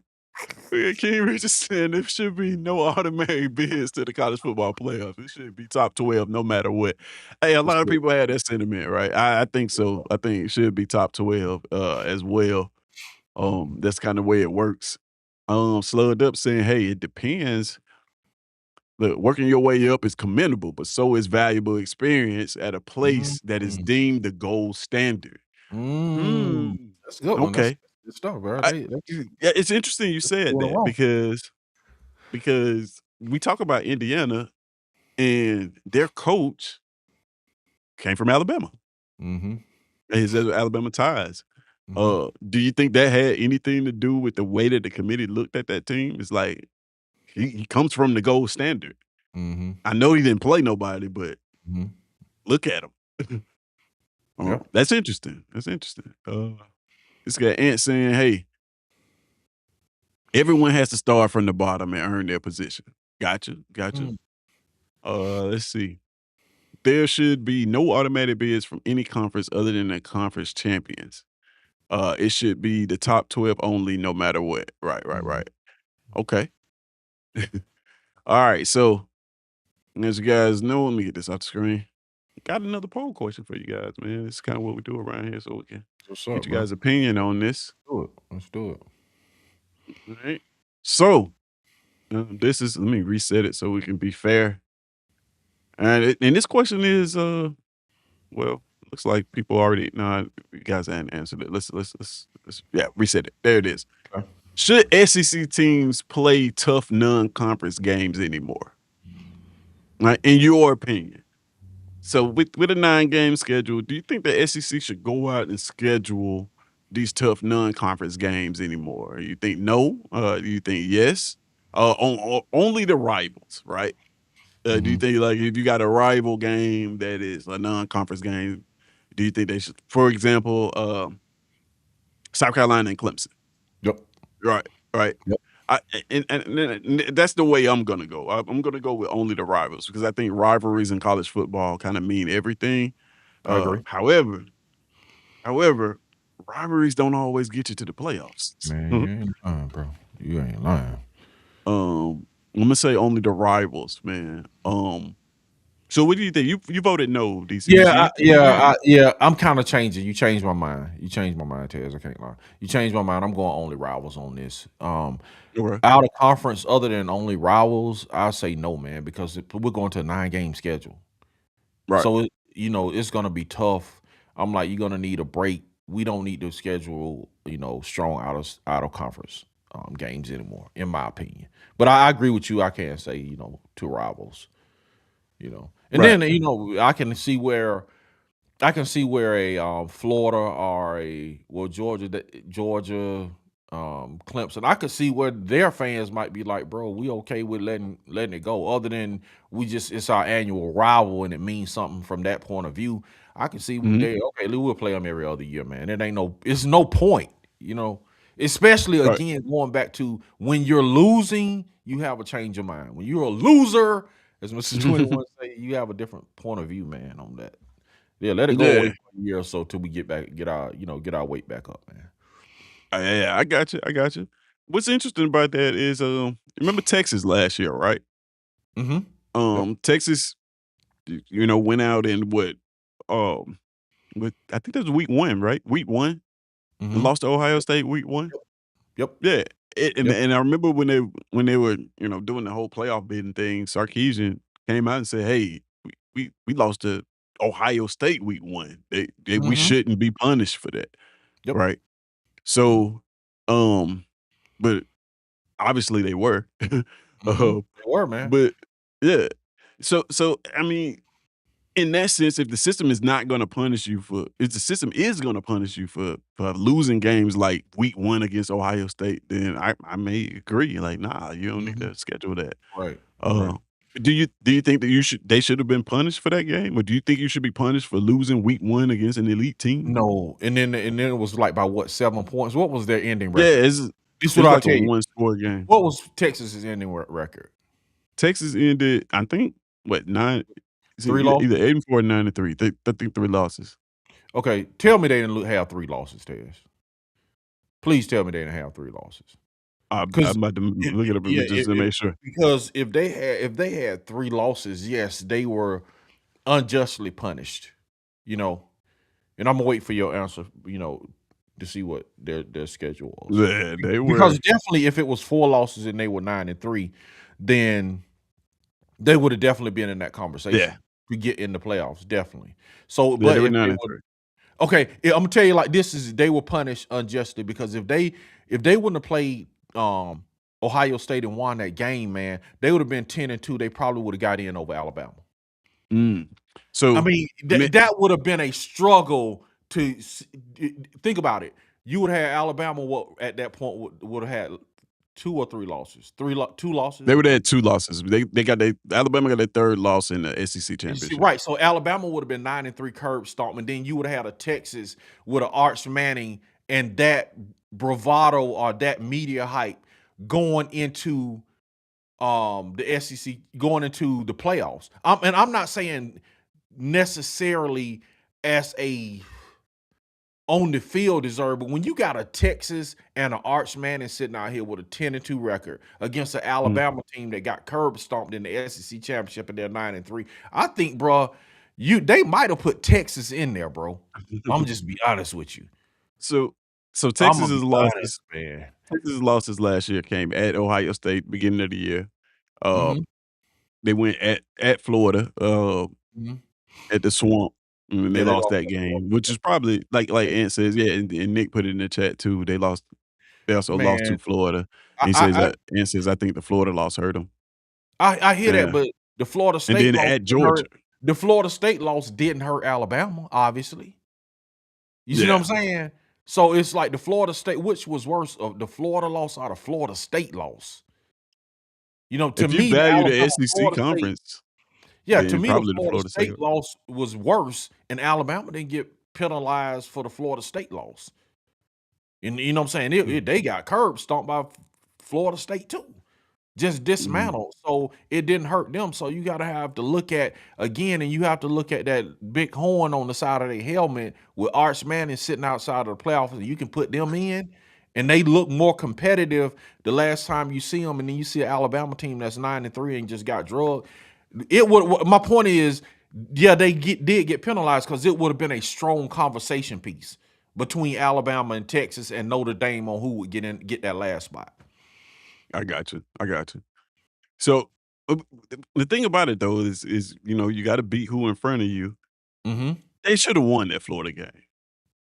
yeah, King Richard saying there should be no automatic bids to the college football playoffs. It should be top 12 no matter what. Hey, a That's lot of good. people have that sentiment, right? I think so. I think it should be top 12 as well. That's kind of way it works. Slowed up saying, hey, it depends. Look, working your way up is commendable, but so is valuable experience at a place that is Mm. deemed the gold standard. Hmm. Mm. That's a good one, that's Okay. good stuff, bro, I, they yeah, it's interesting you said doing it that wrong. because we talk about Indiana and their coach came from Alabama. Mhm, And he says Alabama ties. mhm, Do you think that had anything to do with the way that the committee looked at that team? It's like he comes from the gold standard. mhm, I know he didn't play nobody, but mhm. look at him. Yep, That's interesting. That's interesting. This guy Ant saying, "Hey, everyone has to start from the bottom and earn their position." Gotcha, gotcha. mm, Let's see. There should be no automatic bids from any conference other than the conference champions. It should be the top 12 only, no matter what. Right, right, mhm. right. Okay. All right. So, as you guys know, let me get this off the screen. Got another poll question for you guys, man. It's kind of what we do around here, so we can What's get up, you bro? guys' opinion on this. Do it, let's do it. All right. So, this is, let me reset it so we can be fair. And this question is, well, looks like people already, no, you guys hadn't answered it. Yeah, reset it. There it is. Okay. Should SEC teams play tough non-conference games anymore? Right, in your opinion. So with a 9-game schedule, do you think the SEC should go out and schedule these tough non-conference games anymore? You think no? Do you think yes? Only the rivals, right? Do you Mhm. think like if you got a rival game that is a non-conference game, do you think they should, for example, South Carolina and Clemson? Yep, Right, right. yep, And that's the way I'm gonna go. I'm gonna go with only the rivals because I think rivalries in college football kind of mean everything. I agree. However, rivalries don't always get you to the playoffs. Man, you ain't lying, bro. You ain't lying. I'm gonna say only the rivals, man. So what do you think? You voted no, DC. Yeah, So you agree? yeah, I'm kinda changing. You changed my mind. You changed my mind, Tez, I can't lie. You changed my mind. I'm going only rivals on this. Okay. Out of conference other than only rivals, I say no, man, because we're going to a 9-game schedule. Right. So, it's gonna be tough. I'm like, "You're gonna need a break." We don't need to schedule, strong out of conference, games anymore, in my opinion. But I agree with you. I can't say, 2 rivals, and Right. then, I can see where a, Florida or Georgia, Clemson, I could see where their fans might be like, "Bro, we okay with letting it go," other than it's our annual rival and it means something from that point of view. I can see Mhm. okay, we'll play them every other year, man. It's no point, especially Right. again going back to when you're losing, you have a change of mind. When you're a loser, as Mr. 21 say, you have a different point of view, man, on that. Yeah, let it go away Yeah. for a year or so till we get our weight back up, man. Yeah, I got you, I got you. What's interesting about that is, remember Texas last year, right? Mhm. Yep. Texas, went out and um, I think that was week 1, right? Week 1, and Mhm. lost to Ohio Yep. State week 1? Yep. Yep. Yeah, and Yep. and I remember when they were, doing the whole playoff bidding thing, Sarkisian came out and said, "Hey, we lost to Ohio State week 1. We Mhm. shouldn't be punished for that." Yep. Right? Mhm. So, um, but obviously they were. Mhm. Uh, They were, man. but yeah. So I mean, in that sense, if the system is gonna punish you for losing games like week 1 against Ohio State, then I may agree, like, "Nah, you don't need Mhm. to schedule that." Right. Right. Uh, do you think that they should have been punished for that game? Or do you think you should be punished for losing week 1 against an elite team? No, and then it was like by what, 7 points? What was their ending Yeah, record? it's This is it what was I'll like a tell you. one-score game. What was Texas's ending record? Texas ended, I think, what, 9 is it 3 either losses? 8-4 or 9-3. I think 3 losses. Okay, tell me they didn't have 3 losses, Tez. Please tell me they didn't have 3 losses. I'm 'Cause about to look it up yeah, just to make sure. because if they had 3 losses, yes, they were unjustly punished, you know? And Imma wait for your answer, to see what their schedule was. Yeah, they Because were. definitely if it was 4 losses and they were 9-3, then they would have definitely been in that Yeah. conversation to get in the playoffs, definitely. So, Yeah, they but were if they were 9-3. okay, Imma tell you like this is they were punished unjustly because if they wouldn't have played, Ohio State and won that game, man, they would have been 10-2, they probably would have got in over Alabama. Mm. I So, mean, me that would have been a struggle to think about it. You would have Alabama what at that point would have had 2 or 3 losses. 2 they losses. would have had 2 losses. They got Alabama got their 3rd loss in the SEC You see, championship. right. So Alabama would have been 9-3 curb stomp, and then you would have had a Texas with an Arch Manning and that bravado or that media hype going into the SEC, going into the playoffs. And I'm not saying necessarily as a on the field deserve, but when you got a Texas and an Arch Manning sitting out here with a 10-2 record against an Mm. Alabama team that got curb stomped in the SEC championship and they're 9-3, I think, bro, they might have put Texas in there, bro. I'm just be honest with you. So so I'm gonna be honest, man. Texas's losses last year came at Ohio State beginning of the year. Uh, Mhm, they went at Florida, mhm. at the Swamp, and they Yeah, they lost lost that that one. game, which is probably like Ant says, yeah, and Nick put it in the chat too. They also lost Man, to Florida. I And he says I I that Ant says, "I think the Florida loss hurt him." I hear that, Yeah. but the Florida And State then loss at didn't Georgia. hurt. The Florida State loss didn't hurt Alabama, obviously. You see what I'm Yeah. saying? So it's like the Florida State, which was worse, of the Florida loss or the Florida State loss? To If you me, the value the Alabama SEC Florida State, conference, yeah, to then me, the probably the Florida Florida State. State loss was worse, and Alabama didn't get penalized for the Florida State loss. And you know what I'm saying? Mm, They got curb stomped by Florida State too. Just mhm. dismantled. So it didn't hurt them. So you gotta have to look at again, and you have to look at that big horn on the side of their helmet with Arch Manning sitting outside of the playoffs, and you can put them in, and they look more competitive the last time you see them, and then you see an Alabama team that's 9-3 and just got drugged. It would my point is, yeah, they did get penalized because it would have been a strong conversation piece between Alabama and Texas and Notre Dame on who would get that last spot. I got you. I got you. So, the thing about it though is, you gotta beat who in front of you. Mhm. They shoulda won that Florida game.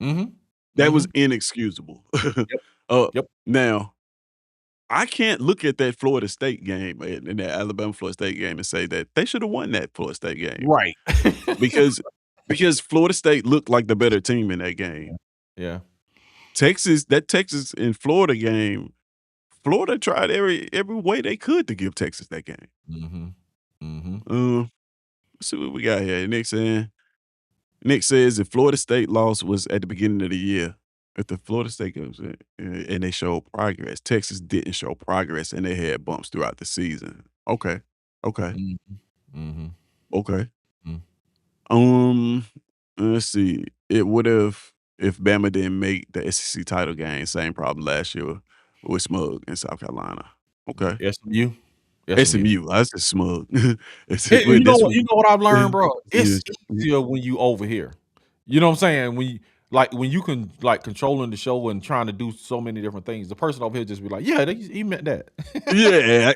Mhm. That was Mhm. inexcusable. Yep. Uh, Yep. now, I can't look at that Florida State game and that Alabama Florida State game and say that they shoulda won that Florida State game Right. because Florida State looked like the better team in that game. Yeah. That Texas and Florida game, Florida tried every way they could to give Texas that game. Mhm. Mhm. Let's see what we got here. Nick says if Florida State loss was at the beginning of the year, if the Florida State goes and they show progress, Texas didn't show progress and they had bumps throughout the season. Okay. Okay. Mhm. Mhm. Okay. Mm. Um, let's see. It would have if Bama didn't make the SEC title game. Same problem last year with Smug in South Carolina. Okay. SMU? SMU. SMU. I said Smug. You know This what was I've learned, bro? yeah. It's easier when you over here. You know what I'm saying? When you can like controlling the show and trying to do so many different things, the person over here just be like, "Yeah, he meant that." Yeah,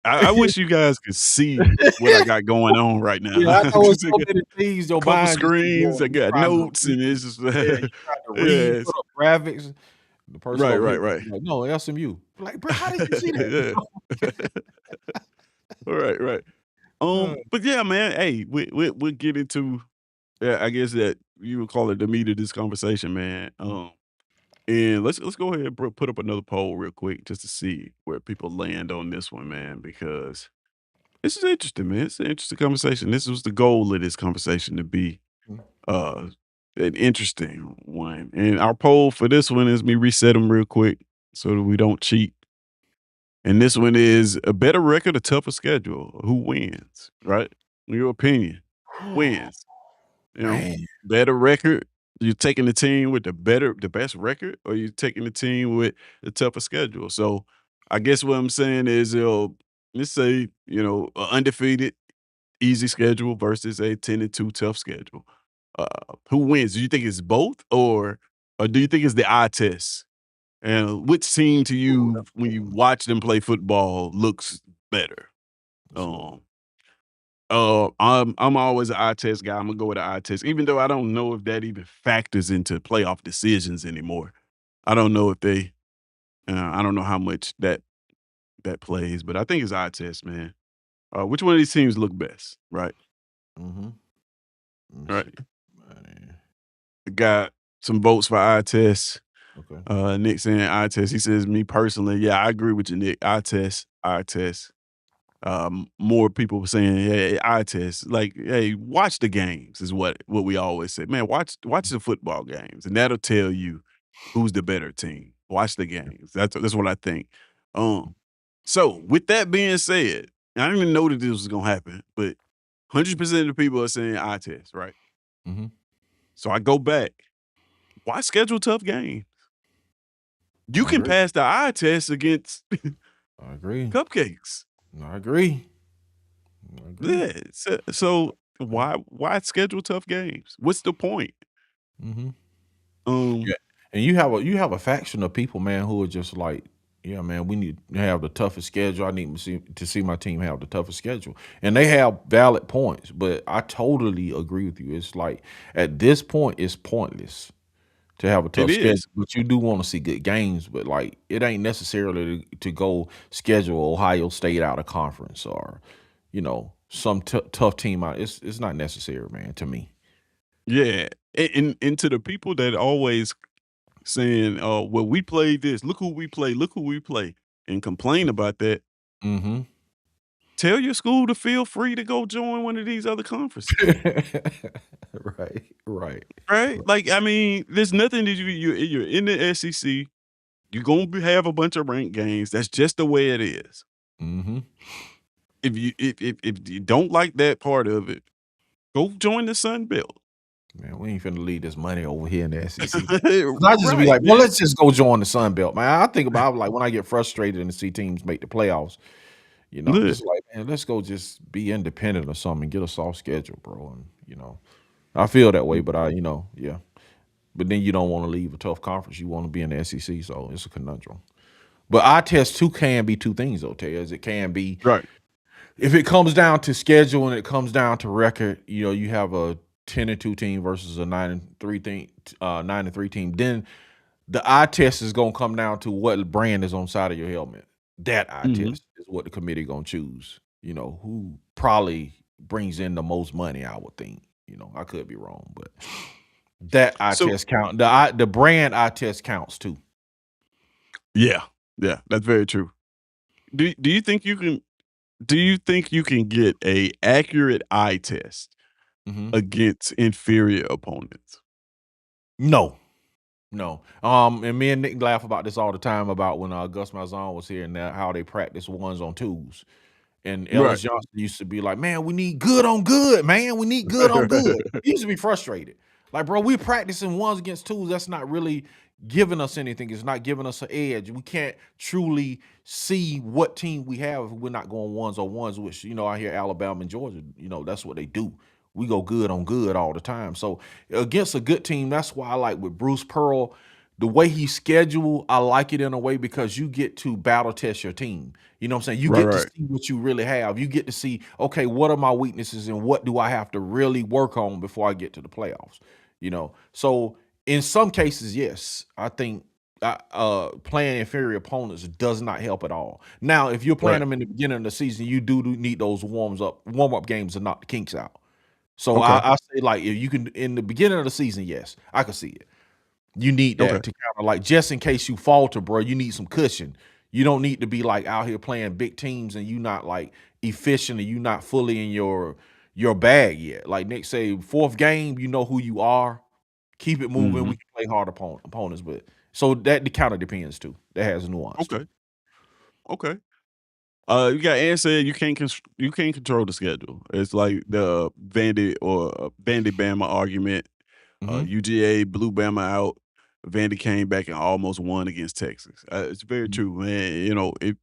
I wish you guys could see what I got going on right now. Yeah, I know it's Just I so got many things your a couple mind just be screens, I doing. You got trying to notes, read, and it's just yeah, you trying to read, yes. put up graphics. The person Right, over here right, just right. be like, "No, SMU." Like, bro, how did you see Yeah. that? Right, right. Uh, But yeah, man, hey, we'll get into I guess that you would call it the meat of this conversation, man. And let's go ahead and put up another poll real quick just to see where people land on this one, man, because this is interesting, man. It's an interesting conversation. This was the goal of this conversation to be uh an interesting one. And our poll for this one is me reset them real quick so that we don't cheat. And this one is a better record, a tougher schedule. Who wins, right? In your opinion, wins. You know, man. better record. You're taking the team with the best record, or you're taking the team with the tougher schedule. So I guess what I'm saying is, let's say, undefeated, easy schedule versus a 10-2 tough schedule. Who wins? Do you think it's both, or do you think it's the eye test? And which team to Ooh, you, that's a when good you one. watch them play football, looks better? That's a good one. Um, I'm always an eye test guy. I'm gonna go with the eye test, even though I don't know if that even factors into playoff decisions anymore. I don't know if they, I don't know how much that plays, but I think it's eye test, man. Which one of these teams look best, right? Mhm. Let me Right. see. Man. Got some votes for eye test. Okay. Nick saying eye test. He says, me personally, yeah, I agree with you, Nick. Eye test. More people were saying, "Hey, eye test." Like, hey, watch the games is what we always say. Man, watch the football games, and that'll tell you who's the better team. Watch the games. That's what I think. Um, so with that being said, I didn't even know that this was gonna happen, but 100% of the people are saying eye test, right? Mhm. So I go back. Why schedule tough games? You I can agree. pass the eye test against I agree. cupcakes. I agree. I agree. Yeah. So Yeah. why schedule tough games? What's the point? Mhm. Um, Yeah, and you have a faction of people, man, who are just like, yeah, man, we need to have the toughest schedule. I need to see my team have the toughest schedule, and they have valid points. But I totally agree with you. It's like at this point, it's pointless to have a it tough schedule, is. but you do want to see good games. But like, it ain't necessarily to go schedule Ohio State out of conference or, some tough team out. It's not necessary, man, to me. Yeah. And to the people that always saying, well, we played this. Look who we play, and complain about that. Hmm. Tell your school to feel free to go join one of these other conferences. Right, right. Right? Like, I mean, there's nothing that you're in the SEC. You're gonna have a bunch of ranked games. That's just the way it is. Mhm. If you don't like that part of it, go join the Sun Belt. Man, we ain't finna leave this money over here in the SEC. 'Cause I just be Right, like, "Well, man. let's just go join the Sun Belt," man. I think about, like, when I get frustrated and see teams make the playoffs, I'm Look, just like, "Man, let's go just be independent or something and get a soft schedule, bro," and, I feel that way, but yeah. But then you don't wanna leave a tough conference, you wanna be in the SEC, so it's a conundrum. But eye test too can be 2 things though, Tez. It can be right. if it comes down to schedule and it comes down to record, you have a 10-2 team versus a 9-3 team, 9-3 team. Then the eye test is gonna come down to what brand is on side of your helmet. That eye Mhm. test is what the committee gonna choose. Who probably brings in the most money. I would think. I could be wrong, but that eye So test count. The brand eye test counts too. yeah, yeah, that's very true. Do you think you can get a accurate eye test Mhm. against inferior opponents? No, No. And me and Nick laugh about this all the time about when Gus Malzahn was here and how they practice ones on twos. And Right. Ellis Johnson used to be like, "Man, we need good on good, man. We need good on good." He used to be frustrated. Like, bro, we're practicing ones against twos. That's not really giving us anything. It's not giving us an edge. We can't truly see what team we have if we're not going ones on ones, which, I hear Alabama and Georgia, that's what they do. We go good on good all the time. So against a good team, that's why I like with Bruce Pearl, the way he scheduled, I like it in a way because you get to battle test your team. You know what I'm saying? You Right, get to right. see what you really have. You get to see, okay, what are my weaknesses and what do I have to really work on before I get to the playoffs? So in some cases, yes, I think playing inferior opponents does not help at all. Now, if you're playing Right. them in the beginning of the season, you do need those warm up games to knock the kinks out. So Okay. I say, like, if you can in the beginning of the season, yes, I can see it. You need Okay. that to kinda, like, just in case you falter, bro, you need some cushion. You don't need to be, like, out here playing big teams and you not, like, efficient and you not fully in your bag yet. Like Nick say, 4th game, you know who you are. Keep it moving. Mhm. We can play hard opponents, but so that kinda depends too. That has nuance to Okay. it. Okay. You got Ann said you can't control the schedule. It's like the Vandy or Vandy Bama argument. Mhm. UGA blew Bama out. Vandy came back and almost won against Texas. It's very Mhm. true, man.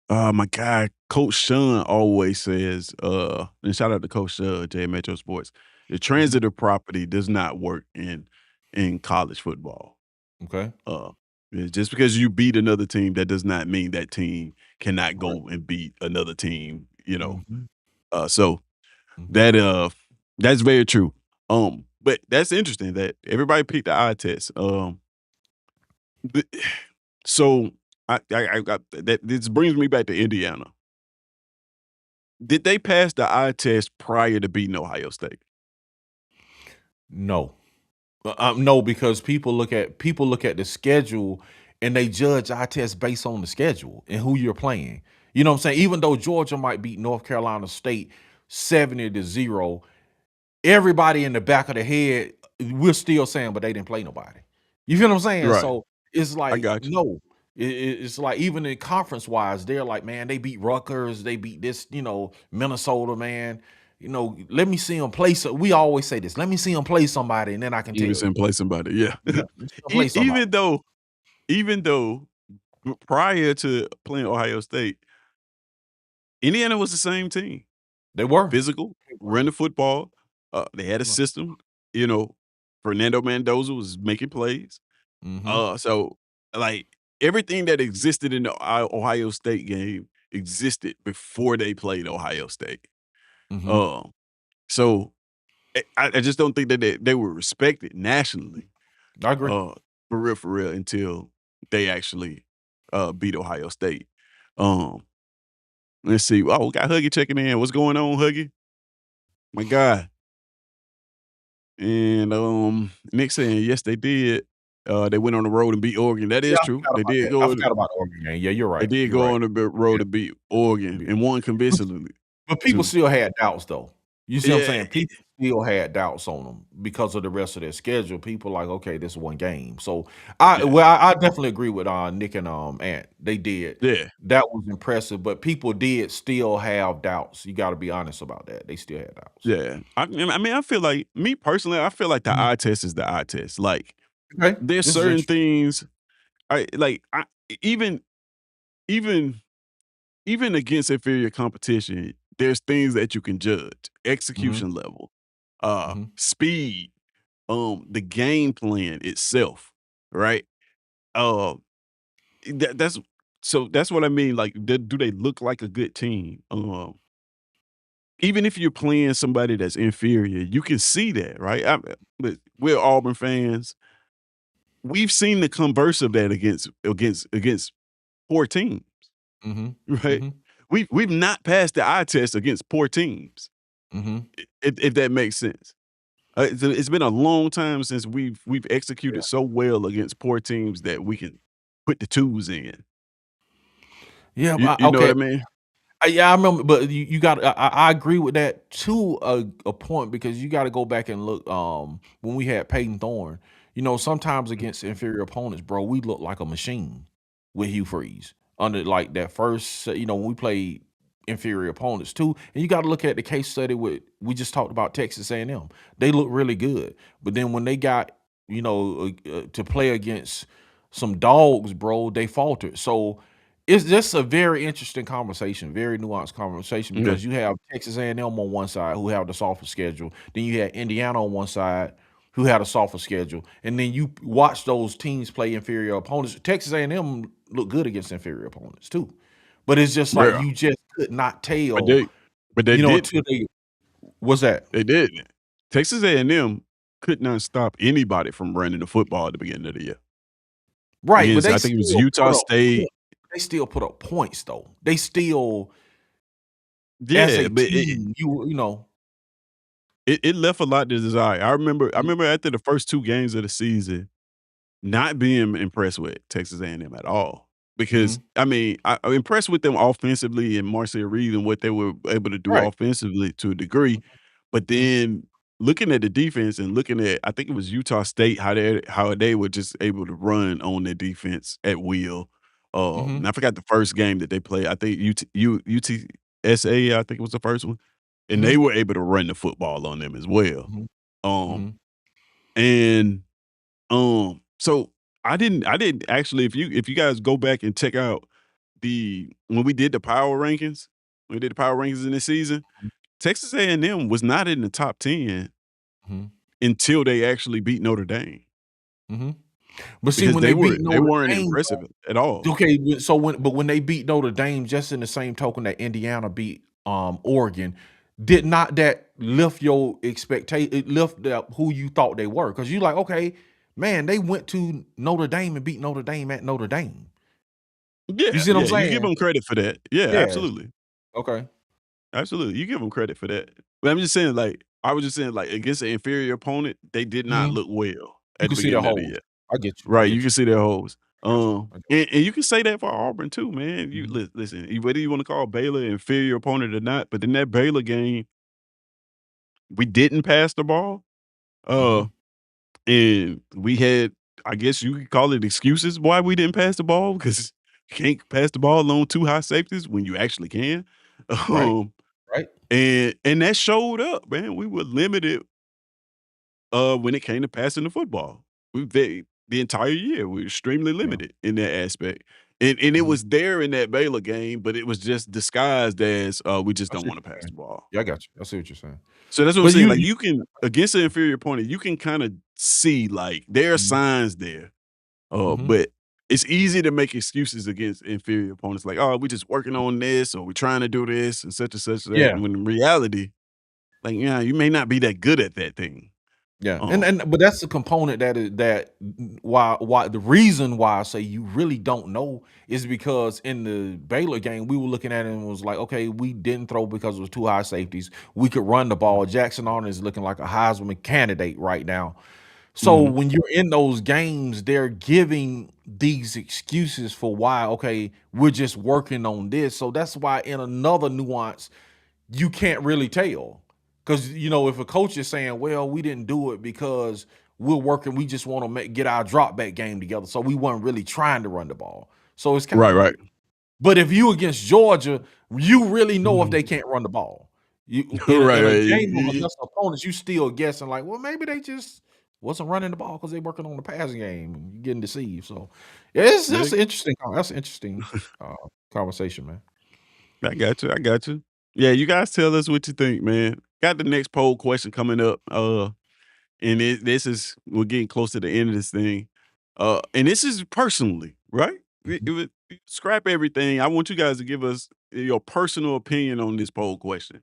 Uh, my guy, Coach Sean always says, and shout out to Coach J Metro Sports, the Mhm. transitive property does not work in college football. Okay. Uh, just because you beat another team, that does not mean that team cannot Right. go and beat another team, Mhm. So Mhm. that that's very true. But that's interesting that everybody picked the eye test. But so I got that this brings me back to Indiana. Did they pass the eye test prior to beating Ohio State? No. No, because people look at the schedule and they judge eye test based on the schedule and who you're playing. You know what I'm saying? Even though Georgia might beat North Carolina State 70-0, everybody in the back of the head, we're still saying, but they didn't play nobody. You feel what I'm saying? Right. So it's I like, got you. no. It's like even in conference wise, they're like, man, they beat Rutgers, they beat this, Minnesota, man. Let me see them play. So we always say this. Let me see them play somebody, and then I can You tell just you. play somebody. Yeah. Yeah, let me see 'em play somebody. Even though prior to playing Ohio State, Indiana was the same team. They were. Physical, They were. run the football. They had a They were. system. You know, Fernando Mendoza was making plays. Mhm. So like everything that existed in the Ohio State game existed before they played Ohio State. Mhm. Um, so I just don't think that they were respected nationally, I agree. uh, for real, until they actually beat Ohio State. Um, let's see. Oh, we got Huggy checking in. What's going on, Huggy? My guy. And Nick saying yes, they did. They went on the road and beat Oregon. That Yeah, is I true. forgot They about did that. I go. forgot about the Oregon game. Yeah, you're They right. did You're go right. on the road Yeah. to beat Oregon Yeah. and won But convincingly but people too. still had doubts though. You see what I'm Yeah, saying? People still had doubts on them because of the rest of their schedule. People like, okay, this is one game. So yeah, I definitely agree with Nick and Ant. They did. yeah, That was impressive, but people did still have doubts. You got to be honest about that. They still had doubts. yeah. I mean, I feel like me personally, I feel like the Mhm. eye test is the eye test. Like Okay. there's This is certain interesting. things I even even even against inferior competition, there's things that you can judge. Mhm. Execution level, Mhm. speed, the game plan itself, right? Uh, that's so that's what I mean. Like, do they look like a good team? Even if you're playing somebody that's inferior, you can see that, right? But we're Auburn fans. We've seen the converse of that against poor teams, Mhm. right? Mhm. We've not passed the eye test against poor teams, Mhm. if that makes sense. It's been a long time since we've Yeah. executed so well against poor teams that we can put the twos in. Yeah, You but you know what okay. I mean? Yeah, I remember, but you got I agree with that to a point because you gotta go back and look, when we had Peyton Thorne, sometimes against inferior opponents, bro, we look like a machine with Hugh Freeze under, like, that first, when we played inferior opponents too, and you gotta look at the case study with we just talked about Texas A&M. They look really good, but then when they got, to play against some dogs, bro, they faltered. So it's just a very interesting conversation, very nuanced conversation Yeah, because you have Texas A&M on one side who have the softer schedule, then you had Indiana on one side who had a softer schedule, and then you watch those teams play inferior opponents. Texas A&M look good against inferior opponents too, but it's just like yeah, you just could not but tell, they until didn't. they what's that? They didn't. Texas A&M could not stop anybody from running the football at the beginning of the year. Right, but Against I think it was Utah State. they still put up points though. They still, as Yeah, a but team, it left a lot to desire. I Mhm, remember after the first 2 games of the season, not being impressed with Texas A&M at all. Because, mhm, I mean, I'm impressed with them offensively and Marcel Reed and what they were able to do right, offensively to a degree, but mhm, then looking at the defense and looking at I think it was Utah State, how they were just able to run on their defense at will. mhm, And I forgot the first game that they played. I think UTSA, I think it was the first one, and they mhm. were able to run the football on them as well. Mhm, Um, mhm, and so I didn't actually if you guys go back and check out the when we did the power rankings, when we did the power rankings in this season, Texas A&M was not in the top 10 mhm, until they actually beat Notre Dame mhm. But see, because when they beat they Notre weren't Dame impressive at all. okay, when they beat Notre Dame, just in the same token that Indiana beat, Oregon, did not that lift your expectation? It lift up who you thought they were? Because you like, "Okay, man, they went to Notre Dame and beat Notre Dame at Notre Dame." You Yeah, see what I'm yeah, you give saying? them credit for that. Yeah, Yes. absolutely. Okay. Absolutely. You give them credit for that. But I'm just saying, like, I was just saying, like, against an inferior opponent, they did not Mhm. look well You at can the see their beginning of the holes. year. I get you. I Right, you get can you. see their holes. I got you. I got And you can say that for Auburn too, man. You you. listen, whether you wanna call Baylor an inferior opponent or not, but in that Baylor game, we didn't pass the ball, Mhm, uh, mhm, and we had, I guess you could call it excuses why we didn't pass the ball because you can't pass the ball on 2 high safeties when you actually can. right, Um, right. and that showed up, man. We were limited when it came to passing the football. The entire year, we were extremely Yeah. limited in that aspect. And it Mhm. was there in that Baylor game, but it was just disguised as, we just I don't see what wanna you're pass saying. the ball. Yeah, I got you. I see what you're saying. So that's what I'm But saying, you like, you you can against an inferior opponent, you can kinda see, like, there are Mhm, signs there, mhm. but it's easy to make excuses against inferior opponents, like, "Oh, we're just working on this," or "We're trying to do this," and such that, Yeah, and when in reality, like, yeah, you may not be that good at that thing. yeah, Um and but that's the component that is that why the reason why I say you really don't know is because in the Baylor game, we were looking at it and was like, okay, we didn't throw because it was two high safeties. We could run the ball. Jackson Arnold is looking like a Heisman candidate right now. So Mhm. when you're in those games, they're giving these excuses for why, okay, we're just working on this. So that's why in another nuance, you can't really tell. Because if a coach is saying, well, we didn't do it because we're working, we just want to get our drop back game together. So we weren't really trying to run the ball. So it's kind Right, of right. weird. But if you against Georgia, you really know if Mhm. they can't run the ball. You Right, in a right. game of against opponents, you still guessing like, well, maybe they just wasn't running the ball because they working on the passing game and you getting deceived. So yeah, Yeah, that's an interesting uh, conversation, man. I got you, I got you. Yeah, you guys tell us what you think, man. Got the next poll question coming up, and this is we're getting close to the end of this thing, and this is personally, right? Mhm. Scrap everything. I want you guys to give us your personal opinion on this poll question.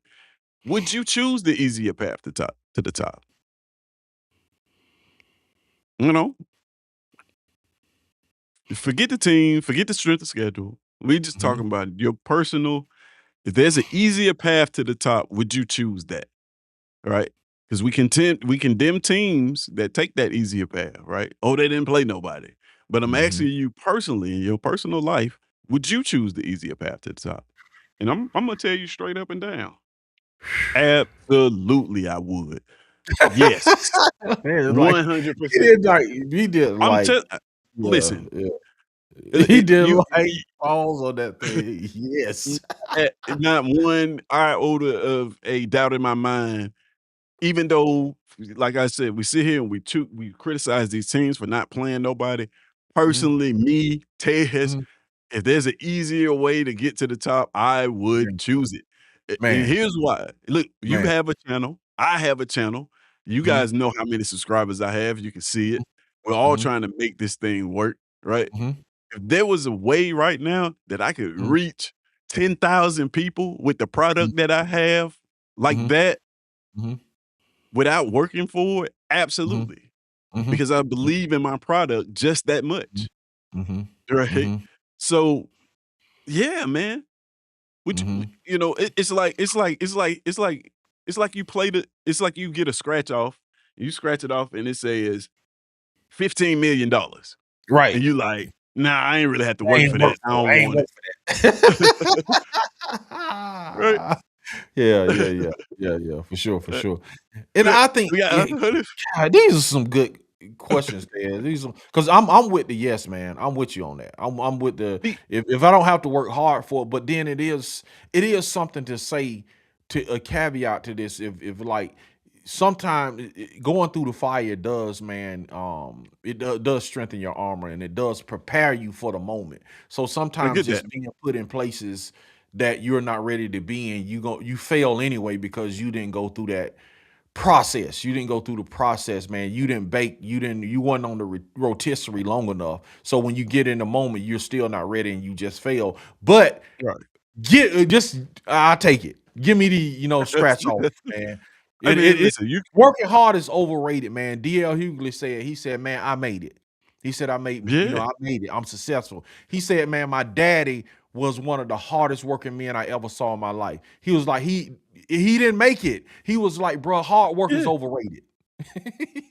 Would you choose the easier path to the top? You know, forget the team, forget the strength of schedule. We just Mhm. talking about your personal. If there's an easier path to the top, would you choose that? Right? Because we condemn teams that take that easier path, right? Oh, they didn't play nobody. But I'm Mhm. asking you personally, in your personal life, would you choose the easier path to the top? And I'm gonna tell you straight up and down. Absolutely, I would. Yes, Man, like, he 100%. did like he did I'm like tell yeah, listen, yeah. He did you like pause on that thing. n Yes. not one iota of a doubt in my mind, even though, like I said, we sit here and we criticize these teams for not playing nobody. Mhm, Personally, me, Tez, mhm, if there's an easier way to get to the top, I yeah. would choose it. And Man, here's why. Look, you man. have a channel, I have a channel. You Mhm, guys know how many subscribers I have, you can see it. We're all mhm, trying to make this thing work, right? mhm, If there was a way right now that I could mhm, reach 10,000 people with the mhm, product that I have like mhm, that mhm, without working for it, mhm, absolutely. mhm, Because I believe in my product just that mhm, much, mhm, right? mhm, So, yeah, man. Which mhm. you know, it's like you play the it's like you get a scratch off, you scratch it off and it says $15,000,000 and Right. you like, "Nah, I ain't really have to I work ain't for work that. I for don't I ain't want work it." for Right? that. Yeah, yeah, yeah. Yeah, yeah, for sure, for Uh, sure. And look, I think, we got yeah, God, these are some good questions there. These are because I'm with the yes, man. I'm with you on that. I'm with the the if I don't have to work hard for it, but then it is something to say to a caveat to this. If like sometimes going through the fire does, man, does strengthen your armor and it does prepare you for the moment. So I sometimes get that. just being put in places that you're not ready to be in, you fail anyway because you didn't go through that process. You didn't go through the process, man. You didn't bake. You weren't on the rotisserie long enough. So when you get in the moment, you're still not ready and you just fail. But Right. just I'll take it. Give me the scratch off, man. I mean, It listen, you working hard is overrated, man. DL Hughley said, he said, man, I made it. He said, yeah, I made it. I'm successful. He said, man, my daddy was one of the hardest working men I ever saw in my life. He was like, he didn't make it. He was like, bro, hard work is yeah. overrated.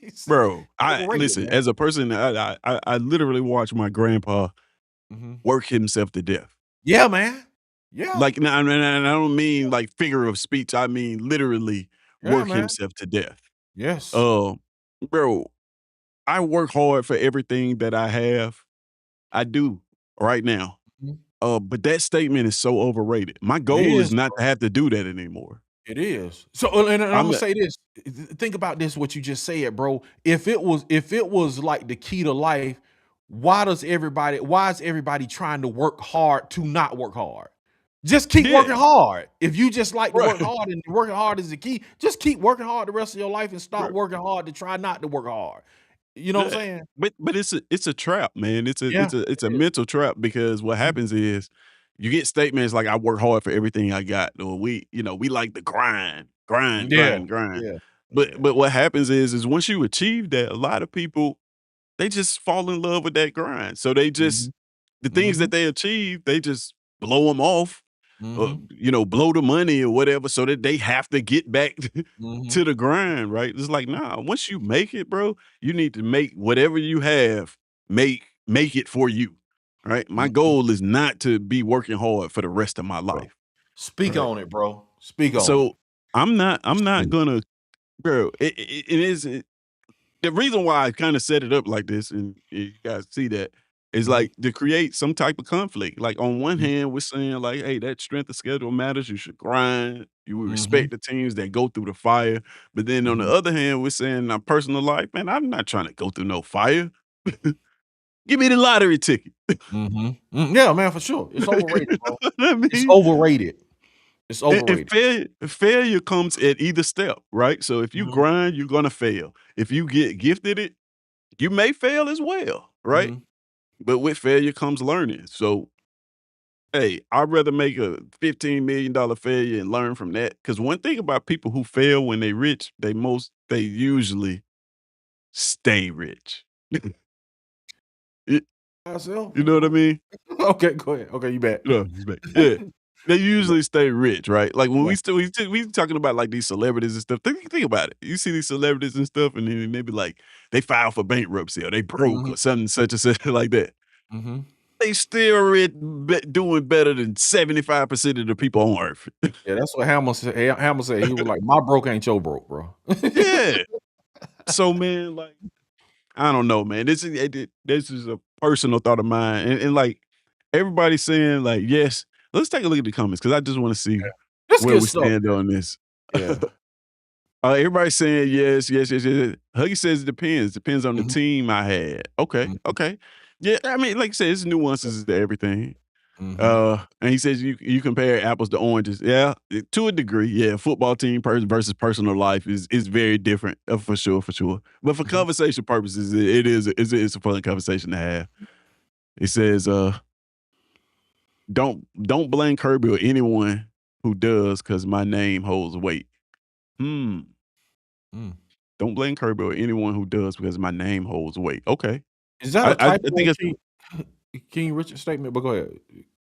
He said, Bro, I overrated, listen, man. as a person, I literally watched my grandpa Mhm. work himself to death. Yeah, man. Yeah. Like, now and I don't mean like figure of speech, I mean literally Yeah, work man. himself to death. Yes. Uh, bro, I work hard for everything that I have. I do right now. Mhm. But that statement is so overrated. My It goal is is. not to have to do that anymore. It is. So, and I'm I'm gonna not say this. Think about this, what you just said, bro. If it was like the key to life, why is everybody trying to work hard to not work hard? Just keep yeah, working hard. If you just like to work right, hard and working hard is the key, just keep working hard the rest of your life and stop right. working hard to try not to work hard. You know what I'm Yeah, saying? but it's a trap, man. It's a Yeah, it's a it's a it is. mental trap because what Mhm, happens is you get statements like "I work hard for everything I got," or we like the grind, grind, yeah, grind, grind. yeah, But yeah. but what happens is once you achieve that, a lot of people they just fall in love with that grind. So they just Mhm, the things that mhm, they achieve, they just blow them off, mhm, blow the money or whatever, so that they have to get back mhm, to the grind, right? It's like, nah, once you make it, bro, you need to make whatever you have, make it for you. Right. My mhm. goal is not to be working hard for the rest of my Bro. life. Speak Right. on it, bro. Speak on it. So I'm not Mm, gonna, bro. It is the reason why I kind of set it up like this, and you guys see that, is mhm, like to create some type of conflict. Like on one mhm, hand, we're saying like, hey, that strength of schedule matters. You should grind. You would mhm, respect the teams that go through the fire. But then on the mhm, other hand, we're saying in our personal life, man, I'm not trying to go through no fire. Give me the lottery ticket. mhm. Yeah, man, for sure. It's overrated, You know bro. what I It's mean? overrated. It's And overrated. failure comes at either step, right? So if you Mhm, grind, you're gonna fail. If you get gifted it, you may fail as well, right? mhm. But with failure comes learning. So, hey, I'd rather make a $15,000,000 failure and learn from that. Because one thing about people who fail when they rich, they usually stay rich. Y Myself. you know what I mean? Okay, go ahead. Okay, you bet. Yeah, he's back. Yeah. They You bet. usually stay rich, right? Like when Yeah. we talking about like these celebrities and stuff. Think about it. You see these celebrities and stuff, and then they be like, they file for bankruptcy or they broke Mhm, or something such and such like that. mhm. they still doing better than 75% of the people on earth. Yeah, that's what Hammer said. Hammer said he was like, "My broke ain't your broke, bro." Yeah. So, man, like, I don't know, man. This is a personal thought of mine, and like everybody's saying, like, yes. Let's take a look at the comments because I just want to see That's where good we stuff, stand man. on this. Yeah. Everybody's saying yes, yes, yes, yes. Huggy says it depends. Depends on the Mhm, team I had. Okay, mhm, okay. Yeah, I mean, like I said, it's nuances to everything. mhm. And he says you compare apples to oranges. Yeah, to a degree. Yeah, football team versus personal life is very different for sure, for sure. But for Mhm. conversation purposes, it's a fun conversation to have. He says, don't blame Kirby or anyone who does because my name holds weight. Hmm. Mm. Don't blame Kirby or anyone who does because my name holds weight. Okay. Is that a I typo think in it's King Richard's statement? But go ahead.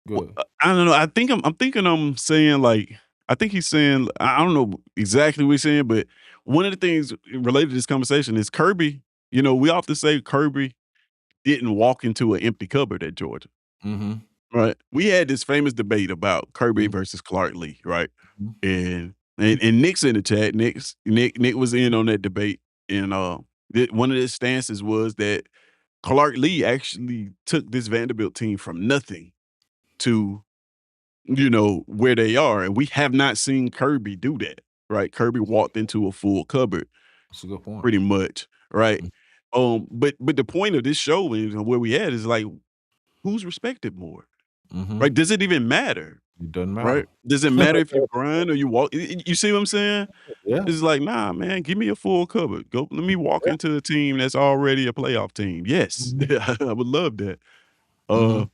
Go ahead. I don't know. I'm thinking I'm saying like I think he's saying I don't know exactly what he's saying, but one of the things related to this conversation is Kirby. You know, we often say Kirby didn't walk into an empty cupboard at Georgia, Mhm, right? We had this famous debate about Kirby mhm, versus Clark Lee, right? mhm. And Nick's in the chat. Nick was in on that debate, and one of his stances was that Clark Lee actually took this Vanderbilt team from nothing to where they are, and we have not seen Kirby do that, right? Kirby walked into a full cupboard That's a good point. pretty much, right? Mm, But the point of this show and where we at is like, who's respected more, mhm. right? Does it even matter, It doesn't matter. right? Does it matter if you grind or you walk? You see what I'm saying? Yeah, It's like, nah, man, give me a full cupboard. Go, let me walk yeah. into a team that's already a playoff team. Yes, Mhm, I would love that. mhm,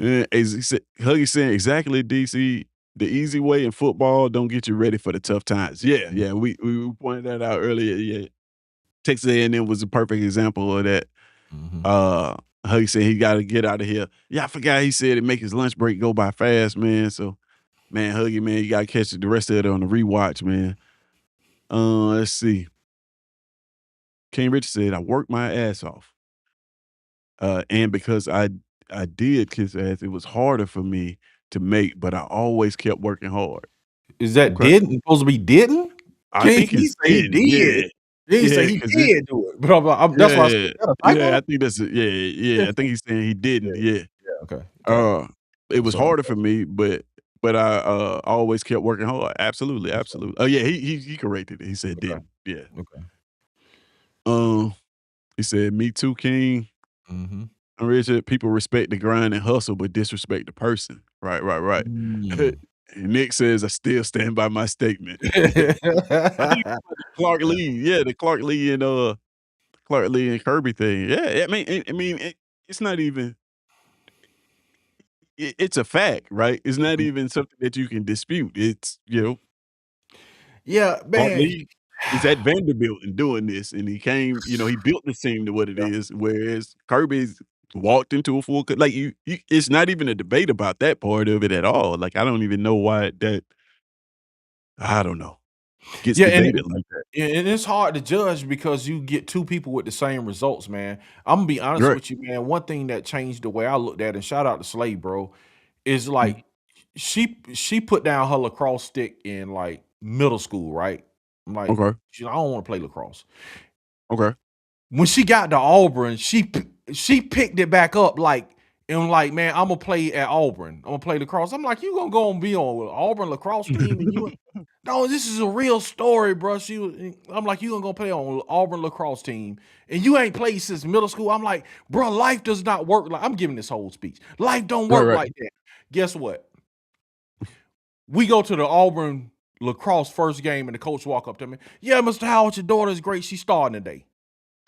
Uh, as he said, Huggy saying exactly, DC. The easy way in football don't get you ready for the tough times. Yeah, mhm, yeah, we pointed that out earlier. Yeah, Texas A&M was a perfect example of that. mhm. Uh, Huggy said he got to get out of here. Yeah, I forgot he said it make his lunch break go by fast, man. So, man, Huggy, man, you got to catch the rest of it on the rewatch, man. Let's see. King Richard said I worked my ass off, and because I did kiss ass, it was harder for me to make, but I always kept working hard. Is that Okay. didn't supposed to be didn't? I Can think he it's say he didn't. did? Yeah. He didn't say Yeah, he 'cause it did do it, but that's why I said, yeah. "Is that a Yeah, typo?" I think that's it. Yeah, yeah, I think he's saying he Yeah, didn't, yeah. yeah, okay, got it. Uh, it was So, harder for me, but I, always kept working hard. Absolutely, okay, absolutely. Oh, yeah, he corrected it. He said okay, didn't. Yeah. okay. Um, he said, "Me too, King." Mhm. Richard, people respect the grind and hustle, but disrespect the person. Right, right, right. Mm. And Nick says, "I still stand by my statement." I think the Clark Lee, yeah, the Clark Lee and Kirby thing. Yeah, it's not even it's a fact, right? It's not Mhm. even something that you can dispute. It's, Yeah, Clark man. Lee is at Vanderbilt and doing this, and he came, he built the team to what it is, whereas Kirby's walked into a full like you it's not even a debate about that part of it at all. Like I don't even know why that I don't know, gets Yeah, debated like that. and it's hard to judge because you get 2 people with the same results, man. Imma be honest Right. with you, man, one thing that changed the way I looked at it, and shout out to Slay, bro, is Mhm. like she put down her lacrosse stick in, like, middle school, right? I'm like, Okay. "I don't wanna play lacrosse." Okay. When she got to Auburn, she picked it back up, like, and like, "Man, Imma play at Auburn. Imma play lacrosse." I'm like, "You gonna go and be on Auburn lacrosse team and you." No, this is a real story, bro. I'm like, you gonna go play on Auburn lacrosse team, and you ain't played since middle school. I'm like, bro, life does not work like I'm giving this whole speech. Life don't Right, work right. like that. Guess what? We go to the Auburn lacrosse first game, and the coach walk up to me. Yeah, Mr. Howard, your daughter is great. She's starting today.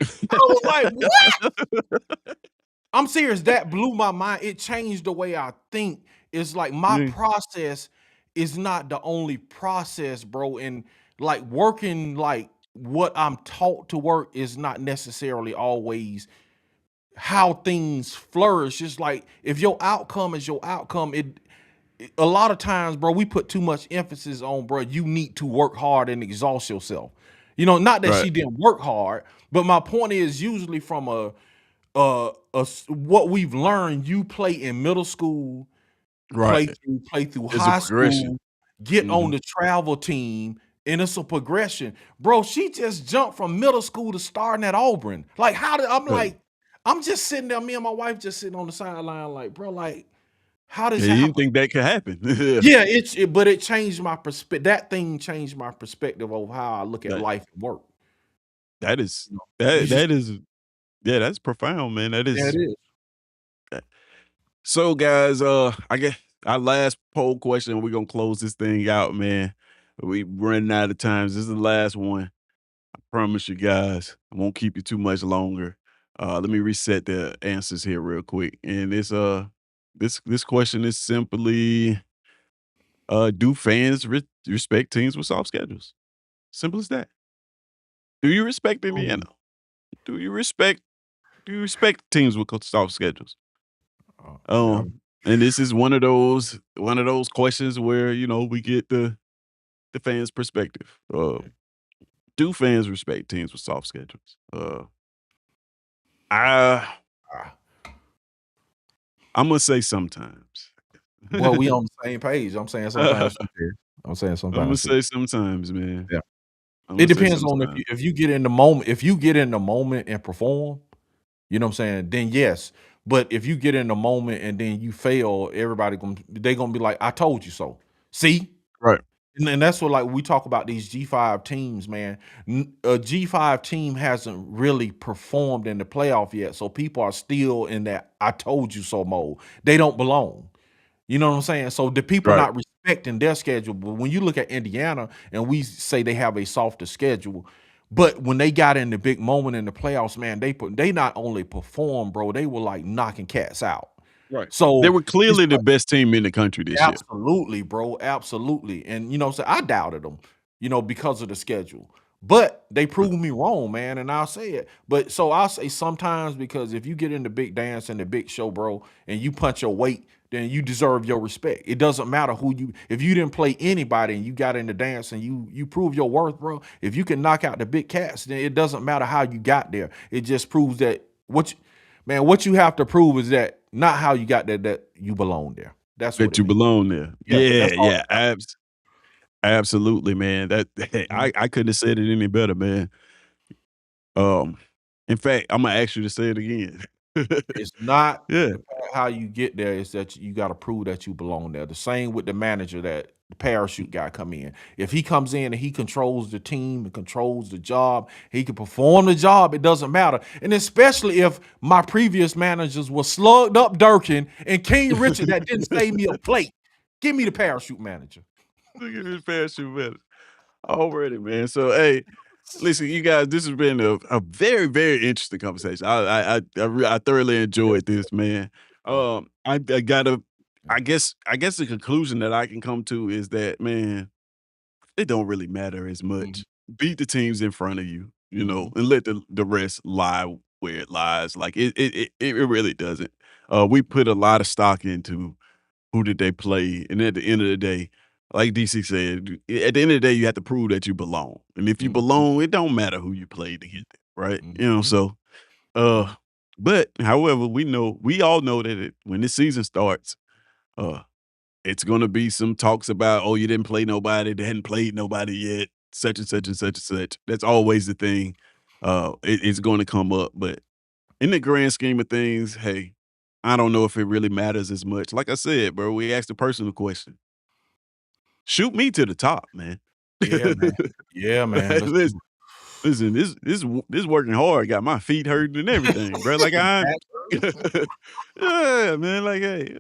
I was like, what? I'm serious. That blew my mind. It changed the way I think. It's like my Yeah. process is not the only process, bro. And like working like what I'm taught to work is not necessarily always how things flourish. It's like if your outcome is your outcome, a lot of times, bro, we put too much emphasis on, bro, you need to work hard and exhaust yourself. Not that Right. she didn't work hard, but my point is usually from what we've learned, you play in middle school, Right. play through It's a high progression. school, get on Mhm. the travel team, and it's a progression. Bro, she just jumped from middle school to starting at Auburn. Like, how did I'm Yeah. like, I'm just sitting there, me and my wife just sitting on the sideline, like, bro, like, how does Yeah, that you didn't happen? think that could happen. Yeah. Yeah, but it changed my perspective. That thing changed my perspective of how I look at That life and work. that is You know, you that just that is yeah, that's profound, man. That yeah, it is is. so guys, I guess our last poll question, we're gonna close this thing out, man. We running out of times. This is the last one. Promise you guys. I won't keep you too much longer. Let me reset the answers here real quick. And this question is simply do fans respect teams with soft schedules? Simple as that. Do you respect Um, Indiana? Do you respect teams with soft schedules? yeah, And this is one of those questions where, we get the fans' perspective. Do fans respect teams with soft schedules? I ah, I'm gonna say sometimes. well, we on the same page. I'm saying sometimes too, Terry. I'm saying I'm gonna sometimes too. say sometimes, man. Yeah. I'm It gonna say depends on sometimes. if you get in the moment. If you get in the moment and perform, you know what I'm saying, then yes. But if you get in the moment and then you fail, everybody gonna be like, "I told you so." See? Right, And that's what, like, we talk about these G5 teams, man. A G5 team hasn't really performed in the playoff yet, so people are still in that "I told you so" mode. They don't belong. You know what I'm saying? So the people right, not respecting their schedule. But when you look at Indiana and we say they have a softer schedule, but when they got in the big moment in the playoffs, man, they not only performed, bro, they were like knocking cats out. right. They So were it's clearly the best team in the country this year. absolutely, bro, absolutely, and, so I doubted them, because of the schedule, but they Right, proved me wrong, man, and I'll say it, but so I'll say sometimes because if you get in the big dance and the big show, bro, and you punch your weight, then you deserve your respect. It doesn't matter who you if you didn't play anybody and you got in the dance and you prove your worth, bro, if you can knock out the big cats, then it doesn't matter how you got there. It just proves that what you have to prove is that not how you got there, that you belong there. That's what that it you means. belong there. Yeah, Yeah, that's all yeah, that matters. absolutely, man. That hey, Mhm. I couldn't have said it any better, man. Um, in fact, Imma ask you to say it again. It's not Yeah. how you get there, it's that you gotta prove that you belong there. The same with the manager that the parachute guy come in. If he comes in and he controls the team and controls the job, he can perform the job, it doesn't matter. And especially if my previous managers were slugged up Durkin and King Richard that didn't save me a plate. Give me the parachute manager. Look at this parachute better. Already, man. So, hey, listen, you guys, this has been a very, very interesting conversation. I thoroughly Yeah, enjoyed this, man. yeah, I gotta, yeah. I guess the conclusion that I can come to is that, man, it don't really matter as Mhm, much. Beat the teams in front of you, mhm, and let the rest lie where it lies. Like it really doesn't. We put a lot of stock into who did they play, and at the end of the day, like DC said, at the end of the day, you have to prove that you belong, and if you mhm, belong, it don't matter who you played to get there, right? mhm, So, mhm, but however, we all know that when this season starts, uh, it's gonna be some talks about, "Oh, you didn't play nobody, they hadn't played nobody yet, such and such and such and such." That's always the thing. It's gonna come up, but in the grand scheme of things, hey, I don't know if it really matters as much. Like I said, bro, we asked a personal question. Shoot me to the top, man. yeah, man. Yeah, man. Like, Let's listen, do listen, this working hard got my feet hurting and everything, bro. Like I, it. yeah, man. Like, hey,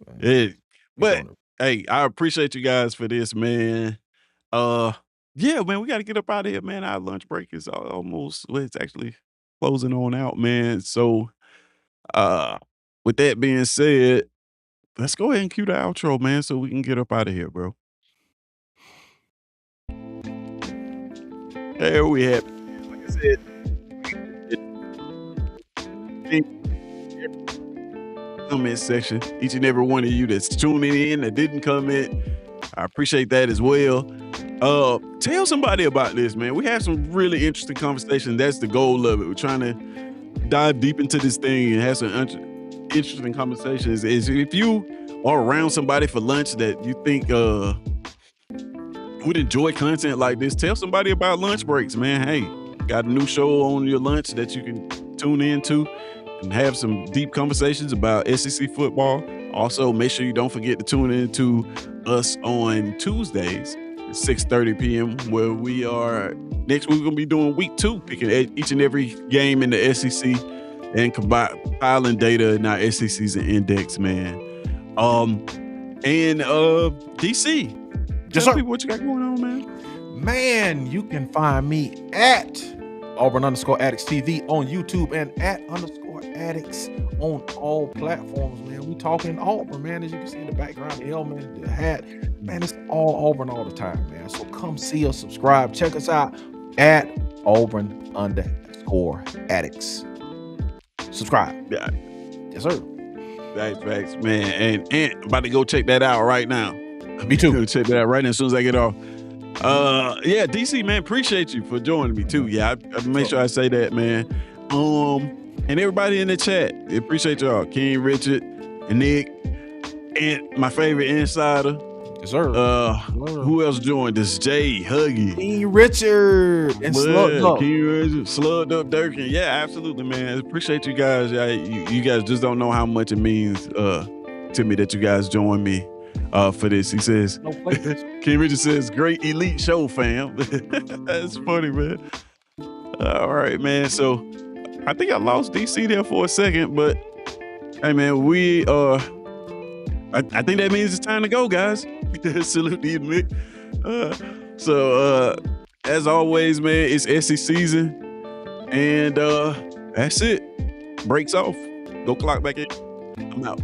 Man, yeah. we But doing it. hey, I appreciate you guys for this, man. Uh, yeah, man, we got to get up out of here, man. Our lunch break is almost, well, it's actually closing on out, man. So, uh, with that being said, let's go ahead and cue the outro, man, so we can get up out of here, bro. There we have it, man. Like I said, it comment section. Each and every one of you that's tuning in that didn't comment, I appreciate that as well. Tell somebody about this, man. We had some really interesting conversation. That's the goal of it. We're trying to dive deep into this thing and have some interesting conversations is if you are around somebody for lunch that you think would enjoy content like this, tell somebody about lunch breaks, man. Hey, got a new show on your lunch that you can tune into and have some deep conversations about SEC football. Also, make sure you don't forget to tune into us on Tuesdays at 6:30 p.m. where we are next week. We're gonna be doing week 2, picking each and every game in the SEC and compiling data in our SEC's index, man. And DC, Yes, tell sir. people what you got going on, man. Man, you can find me at Auburn_Addicts TV on YouTube and at _Addicts on all platforms, man. We talking Auburn, man. As you can see in the background, the helmet, the hat, man, it's all Auburn all the time, man. So come see us, subscribe, check us out at Auburn_Addicts. Subscribe. Yeah, Yes, sir. facts, man. And about to go check that out right now. Me too. Go check that out right now as soon as I get off. Yeah, DC, man, appreciate you for joining me too. Yeah, I make sure I say that, man. And everybody in the chat, appreciate y'all. King, Richard, and Nick, and my favorite insider. Yes, sir. Who else joined us? Jay, Huggy, King Richard and Slugged Up. King Richard, Slugged Up, Durkin. Yeah, absolutely, man. Appreciate you guys. Yeah, you guys just don't know how much it means to me that you guys join me for this. He says, No play, Richard. King Richard says, great elite show, fam. That's funny, man. All right, man. So I think I lost DC there for a second, but hey, man, we I think that means it's time to go, guys. Salute to you, Nick. So as always, man, it's SECZN, and that's it. Breaks off. Go clock back in. I'm out.